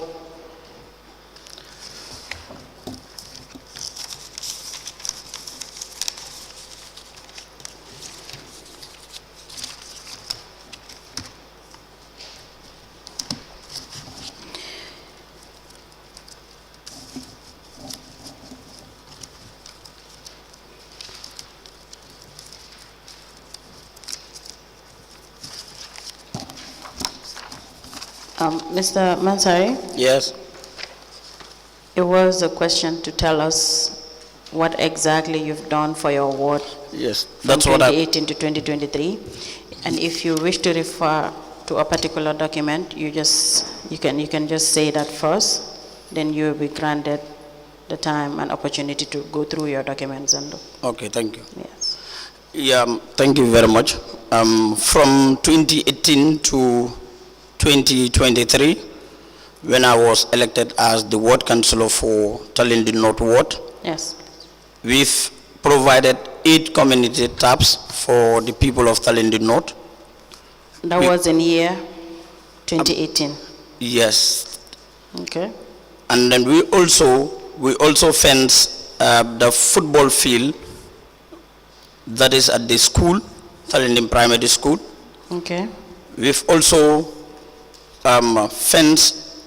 Mr. Mansari? Yes. It was a question to tell us what exactly you've done for your ward. Yes. From That's what I... 2018 to 2023. And if you wish to refer to a particular document, you can just say that first, then you will be granted the time and opportunity to go through your documents. Okay, thank you. Yes. Yeah, thank you very much. From 2018 to 2023, when I was elected as the ward councillor for Tallinding North Ward, yes, we've provided 8 community taps for the people of Tallinding North. That was in year 2018. Yes. Okay. And then we also fence the football field that is at the school, Tallinding Primary School. Okay. We've also fence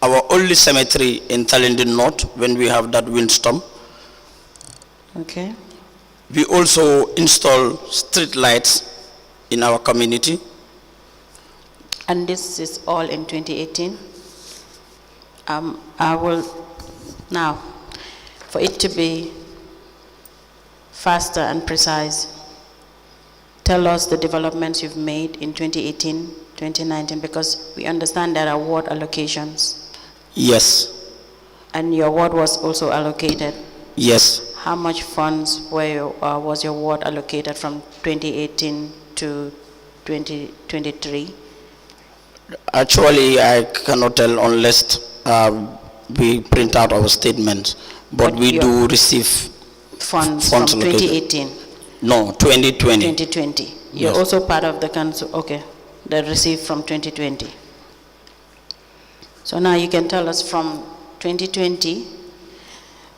our only cemetery in Tallinding North when we have that windstorm. Okay. We also install street lights in our community. And this is all in 2018. I will now, for it to be faster and precise, tell us the developments you've made in 2018, 2019, because we understand there are ward allocations. Yes. And your ward was also allocated. Yes. How much funds was your ward allocated from 2018 to 2023? Actually, I cannot tell unless we print out our statements, but we do receive funds from 2018. No, 2020. 2020. You're Yes. also part of the council. Okay, the receipt from 2020. So now you can tell us from 2020.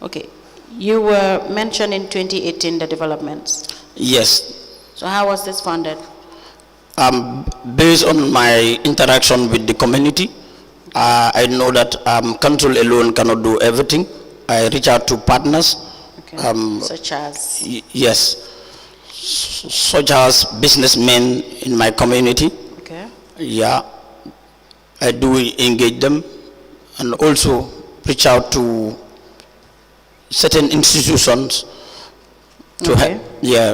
Okay, you were mentioned in 2018 the developments. Yes. So how was this funded? Based on my interaction with the community, I know that council alone cannot do everything. I reach out to partners. Okay. Such as? Yes. Such as businessmen in my community. Okay. Yeah. I do engage them and also reach out to certain institutions to Okay.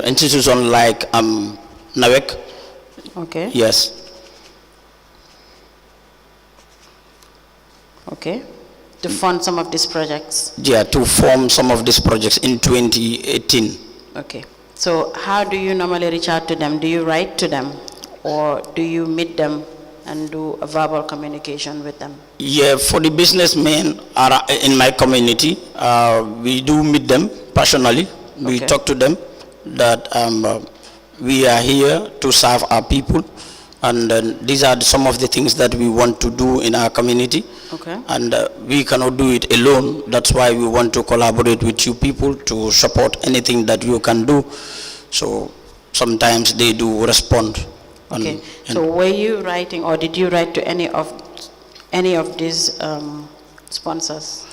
institutions like NAWEC. Okay. Yes. Okay. To fund some of these projects. Yeah, to form some of these projects in 2018. Okay. So how do you normally reach out to them? Do you write to them or do you meet them and do a verbal communication with them? Yeah, for the businessmen are in my community, we do meet them personally. We Okay. talk to them that we are here to serve our people, and these are some of the things that we want to do in our community. Okay. And we cannot do it alone. That's why we want to collaborate with you people to support anything that you can do. So sometimes they do respond. Okay. So were you writing, or did you write to any of these sponsors?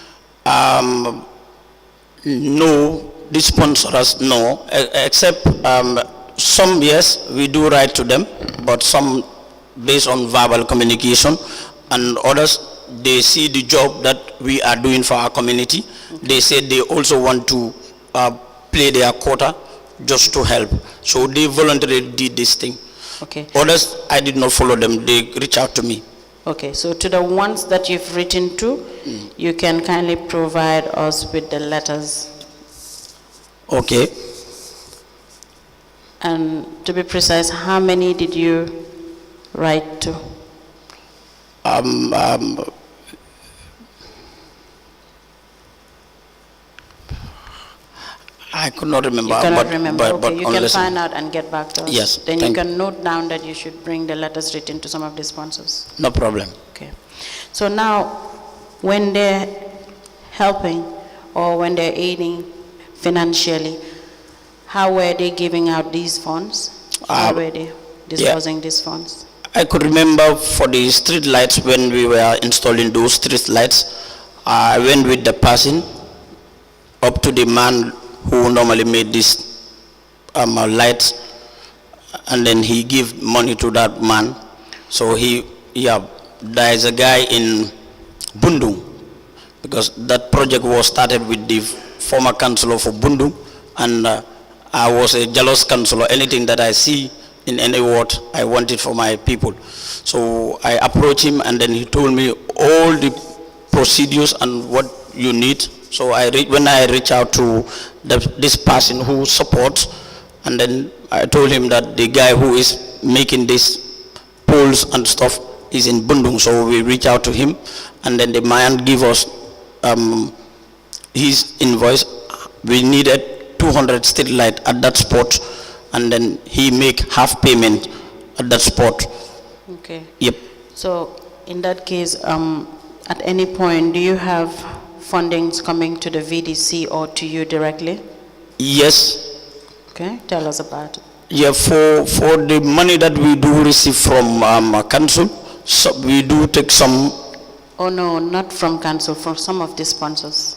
No, the sponsors, no, except some, yes, we do write to them, but some based on verbal communication, and others, they see the job that we are doing for our community. They say they also want to play their quota just to help. So they voluntarily did this thing. Okay. Others, I did not follow them. They reach out to me. Okay, so to the ones that you've written to, you can kindly provide us with the letters. Okay. And to be precise, how many did you write to? I could not remember. You cannot but, remember. But, Okay, but you can unless- find out and get back to us. Yes, Then you thank- can note down that you should bring the letters written to some of the sponsors. No problem. Okay. So now, when they're helping or when they're aiding financially, how were they giving out these funds? How were they disbursing these funds? I could remember for the street lights, when we were installing those street lights, I went with the person up to the man who normally made these lights, and then he gave money to that man. So there is a guy in Bundung, because that project was started with the former councillor for Bundung, and I was a jealous councillor. Anything that I see in any ward, I want it for my people. So I approached him, and then he told me all the procedures and what you need. So when I reach out to this person who supports, and then I told him that the guy who is making these poles and stuff is in Bundung. So we reach out to him, and then the man give us his invoice. We needed 200 street light at that spot, and then he make half payment at that spot. Okay. Yep. So in that case, at any point, do you have fundings coming to the VDC or to you directly? Yes. Okay, tell us about it. Yeah, for the money that we do receive from council, so we do take some. Oh no, not from council, from some of the sponsors.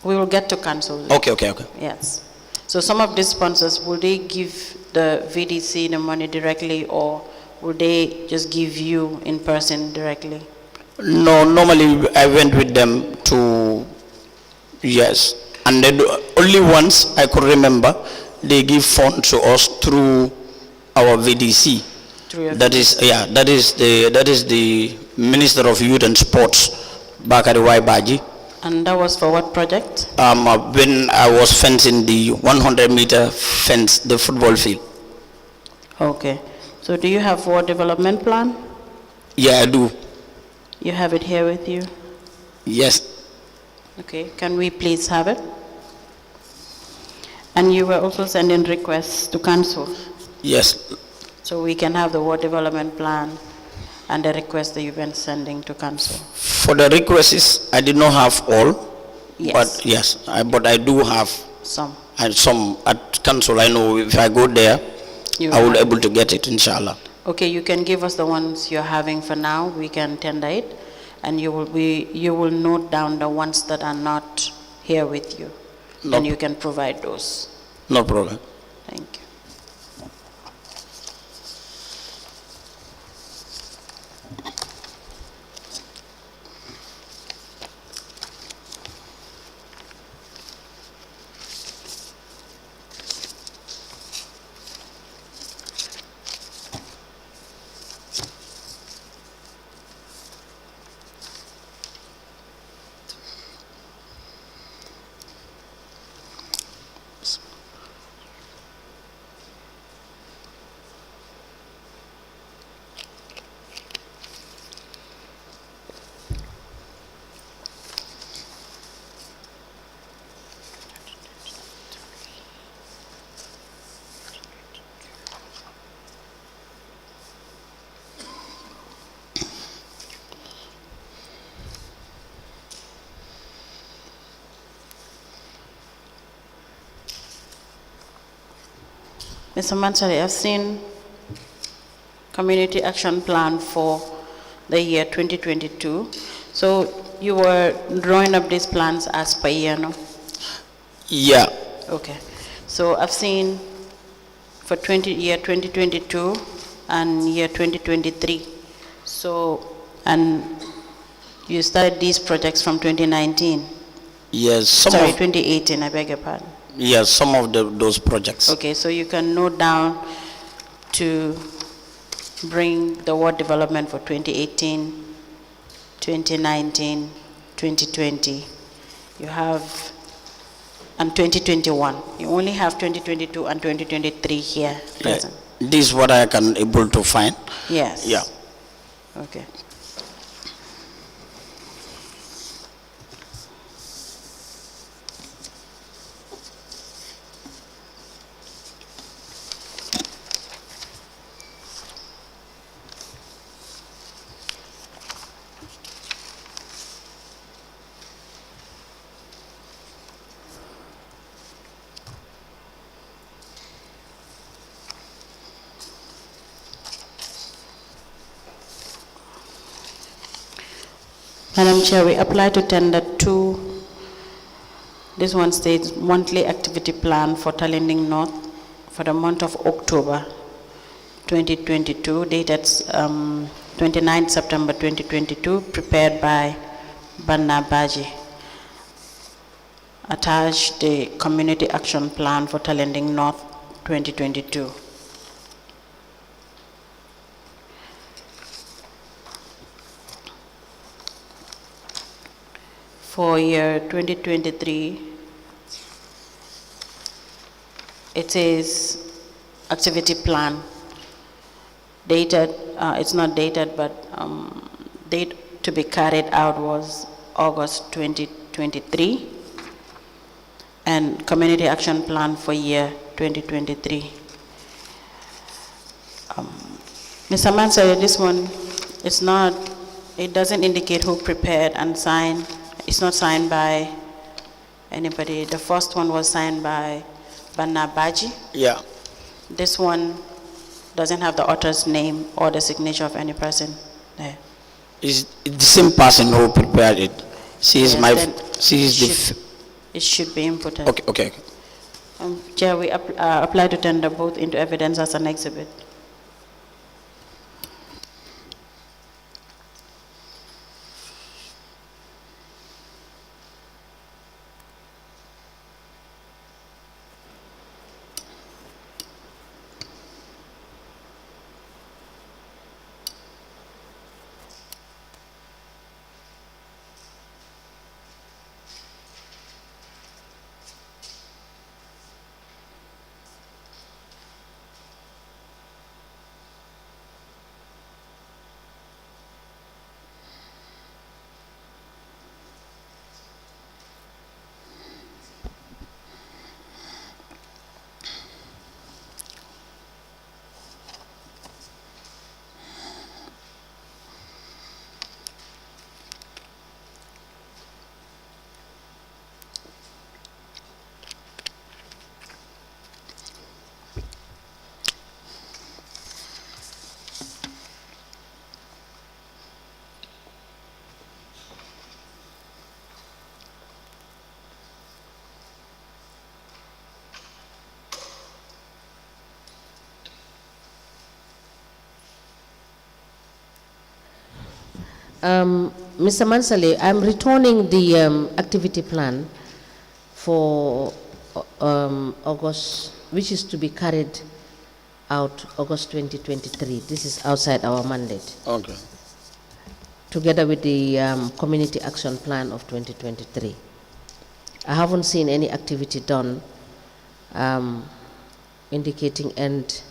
We will get to council. Okay. Yes. So some of the sponsors, will they give the VDC the money directly, or will they just give you in person directly? No, normally I went with them to, yes. And then only once I could remember, they give funds to us through our VDC. That is the Minister of Youth and Sports, Babucarr Baji. And that was for what project? When I was fencing the 100-meter fence, the football field. Okay. So do you have ward development plan? Yeah, I do. You have it here with you? Yes. Okay, can we please have it? And you were also sending requests to council? Yes. So we can have the ward development plan and the request that you've been sending to council? For the requests, I did not have all. Yes. But yes, but I do have some. And some at council. I know if I go there, I will be able to get it, inshallah. Okay, you can give us the ones you're having for now. We can tender it, and you will note down the ones that are not here with you, and you can provide those. No problem. Thank you. Mr. Mansari, I've seen community action plan for the year 2022. So you were drawing up these plans as per year, no? Yeah. Okay. So I've seen for year 2022 and year 2023. So, and you started these projects from 2019. Yes. 2018, I beg your pardon. Yes, some of those projects. Okay, so you can note down to bring the ward development for 2018, 2019, 2020. You have, and 2021. You only have 2022 and 2023 here present. Yeah. This is what I can able to find. Yes. Yeah. Okay. Madam Chair, we apply to tender 2. This one states monthly activity plan for Tallinding North for the month of October 2022, dated 29 September 2022, prepared by Banna Baji. Attached the community action plan for Tallinding North 2022. For year 2023, it says activity plan dated, it's not dated, but date to be carried out was August 2023, and community action plan for year 2023. Mr. Mansari, this one, it's not, it doesn't indicate who prepared and signed. It's not signed by anybody. The first one was signed by Banna Baji. Yeah. This one doesn't have the author's name or the signature of any person there. It's the same person who prepared it. She is it should be inputted. Okay, okay. Chair, we apply to tender both into evidence as an exhibit. Mr. Mansali, I'm returning the activity plan for August, which is to be carried out August 2023. This is outside our mandate. Okay. Together with the community action plan of 2023. I haven't seen any activity done indicating end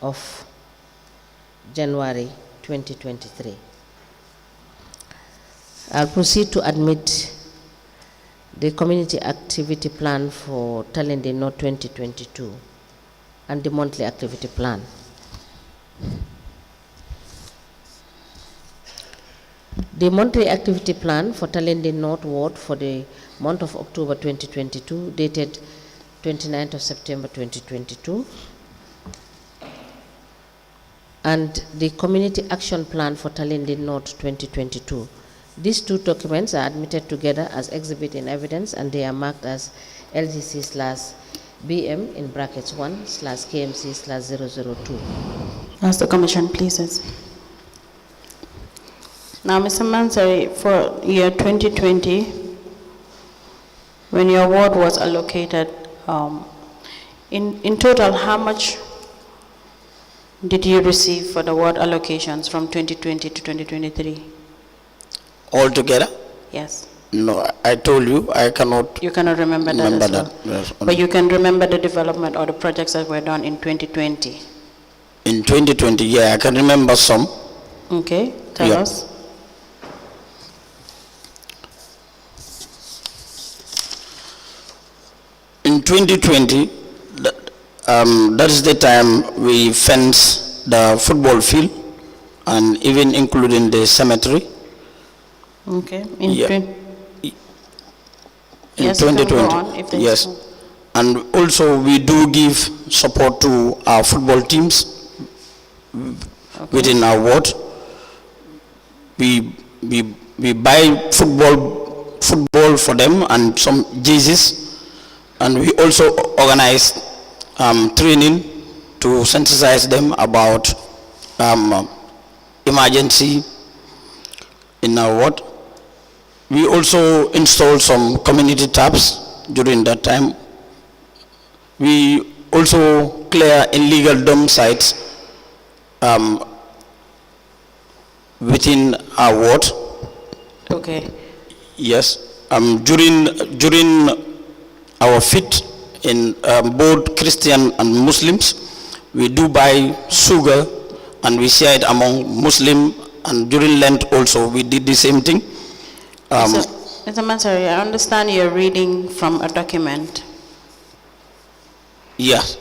of January 2023. I'll proceed to admit the community activity plan for Tallinding North 2022 and the monthly activity plan. The monthly activity plan for Tallinding North Ward for the month of October 2022, dated 29th of September 2022, and the Community Action Plan for Tallinding North 2022. These two documents are admitted together as exhibit in evidence, and they are marked as LGC/BM in brackets 1/KMC/002. As the Commission pleases. Now, Mr. Mansari, for year 2020, when your ward was allocated, in total, how much did you receive for the ward allocations from 2020 to 2023? Altogether? Yes. No, I told you, I cannot. You cannot remember that as well? Yes. But you can remember the development or the projects that were done in 2020? In 2020, yeah, I can remember some. Okay, tell us. In 2020, that is the time we fenced the football field and even including the cemetery. Okay. In Yes, 2020, yes. And also we do give support to our football teams within our ward. We buy football for them and some jerseys, and we also organize training to sensitize them about emergency in our ward. We also installed some community taps during that time. We also clear illegal dump sites within our ward. Okay. Yes. During our fit in both Christian and Muslims, we do buy sugar and we share it among Muslim, and during Lent also we did the same thing. Mr. Mansari, I understand you're reading from a document. Yes.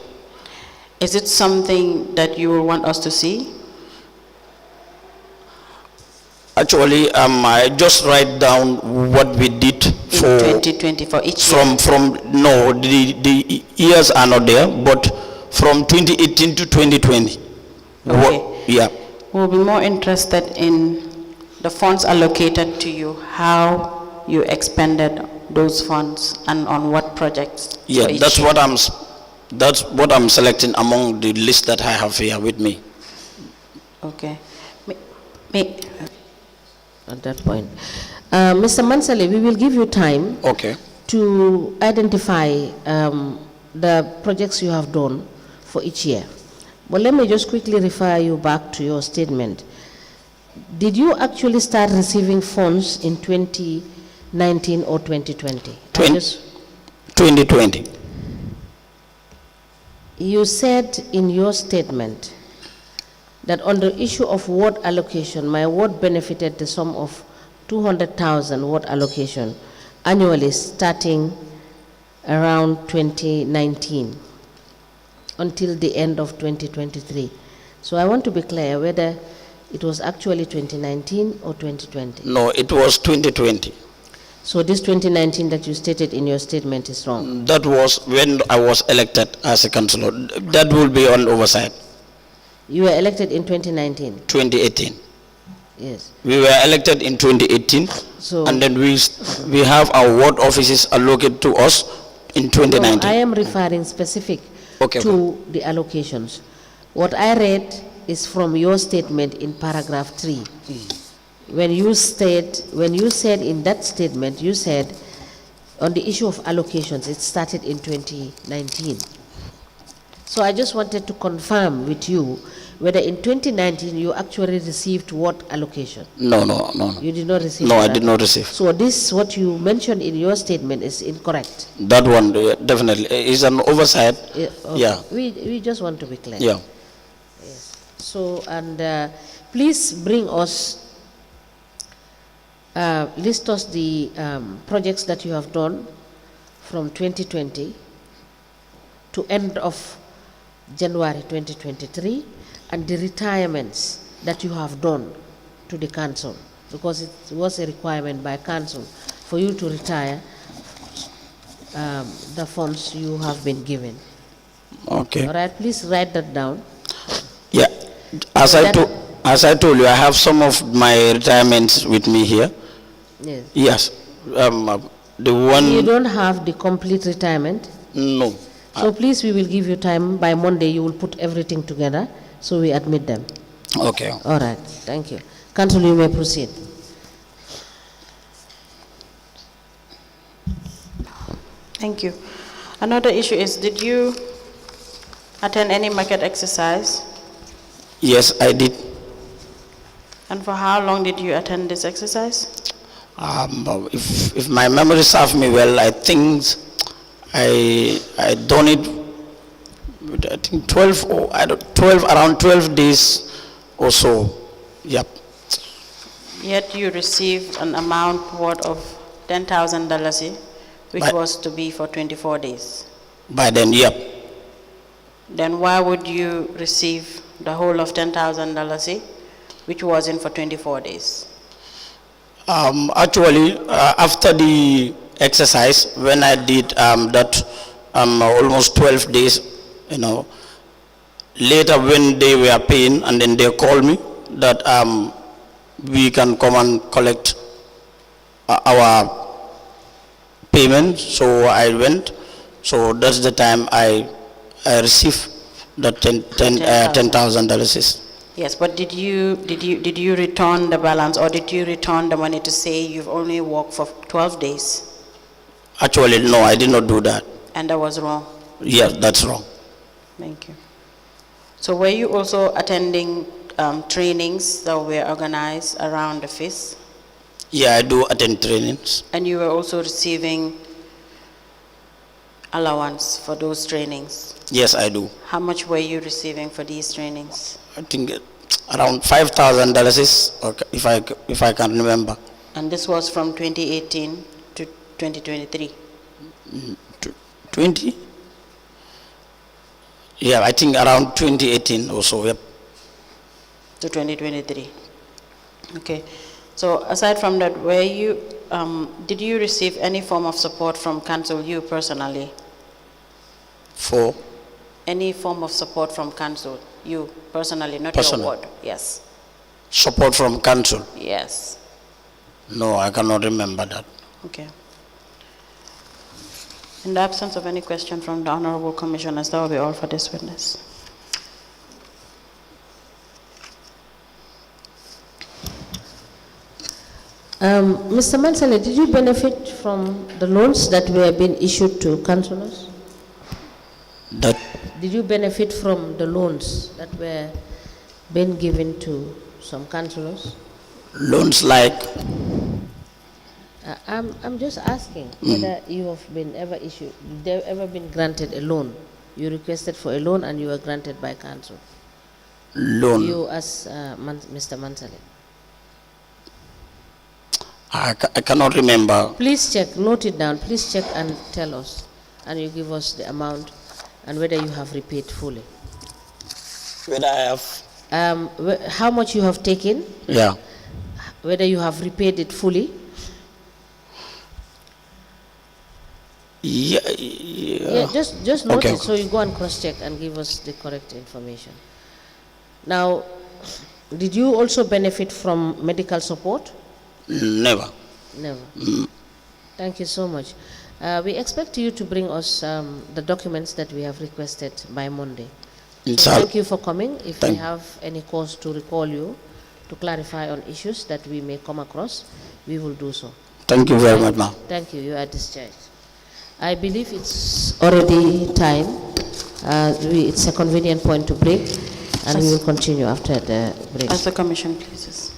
Is it something that you will want us to see? Actually, I just write down what we did for 2020 for each year. No, the years are not there, but from 2018 to 2020. Okay. Yeah. We'll be more interested in the funds allocated to you, how you expended those funds, and on what projects. Yeah, that's what I'm selecting among the list that I have here with me. Okay. At that point, Mr. Mansali, we will give you time. Okay. To identify the projects you have done for each year. But let me just quickly refer you back to your statement. Did you actually start receiving funds in 2019 or 2020? 2020. You said in your statement that on the issue of ward allocation, my ward benefited the sum of 200,000 ward allocation annually starting around 2019 until the end of 2023. So I want to be clear whether it was actually 2019 or 2020. No, it was 2020. So this 2019 that you stated in your statement is wrong? That was when I was elected as a councillor. That will be on oversight. You were elected in 2019? 2018. Yes. We were elected in 2018, so, and then we have our ward offices allocated to us in 2019. No, I am referring specific to the allocations. What I read is from your statement in paragraph 3. When you said in that statement, you said on the issue of allocations, it started in 2019. So I just wanted to confirm with you whether in 2019 you actually received what allocation? No. You did not receive? No, I did not receive. So this, what you mentioned in your statement, is incorrect? That one, definitely, is an oversight. Okay. Yeah. We just want to be clear. Yeah. Yes. So, and please bring us, list us the projects that you have done from 2020 to end of January 2023, and the retirements that you have done to the council, because it was a requirement by council for you to retire the funds you have been given. Okay. All right, please write that down. Yeah. As So I, that- to, as I told you, I have some of my retirements with me here. Yes. Yes. The You one, don't have the complete retirement. no. So please, we will give you time. By Monday, you will put everything together, so we admit them. Okay. All right, thank you. Council, you may proceed. Thank you. Another issue is, did you attend any market exercise? Yes, I did. And for how long did you attend this exercise? If my memory serves me well, I think I done it. I think 12 or around 12 days or so. Yep. Yet you received an amount worth of $10,000, which But- was to be for 24 days. By then, yep. Then why would you receive the whole of $10,000, which wasn't for 24 days? Actually, after the exercise, when I did that almost 12 days, later when they were paying, and then they called me that we can come and collect our payment. So I went. So that's the time I received the $10,000. Yes, but did you return the balance, or did you return the money to say you've only worked for 12 days? Actually, no, I did not do that. And that was wrong? Yes, that's wrong. Thank you. So were you also attending trainings that were organized around the feast? Yeah, I do attend trainings. And you were also receiving allowance for those trainings? Yes, I do. How much were you receiving for these trainings? I think around $5,000, if I can remember. And this was from 2018 to 2023? 20? Yeah, I think around 2018 or so, yep. To 2023. Okay. So aside from that, did you receive any form of support from council, you personally? For? Any form of support from council, you personally, not Personal. your ward? Yes. Support from council? Yes. No, I cannot remember that. Okay. In the absence of any question from the Honorable Commissioners, that will be all for this witness. Mr. Mansale, did you benefit from the loans that were being issued to councillors? Did you benefit from the loans that were being given to some councillors? Loans like? I'm just asking whether you have been ever been granted a loan. You requested for a loan and you were granted by council. Loan? You as Mr. Mansale. I cannot remember. Please check, note it down. Please check and tell us, and you give us the amount and whether you have repaid fully. Whether I have? How much you have taken? Yeah. Whether you have repaid it fully? Yeah. Just note Okay. it so you go and cross-check and give us the correct information. Now, did you also benefit from medical support? Never. Never. Thank you so much. We expect you to bring us the documents that we have requested by Monday. So thank you for coming. If we have any cause to recall you to clarify on issues that we may come across, we will do so. Thank you very much, ma'am. Thank you. You are discharged. I believe it's already time. It's a convenient point to break, and we will continue after the break. As the Commission pleases.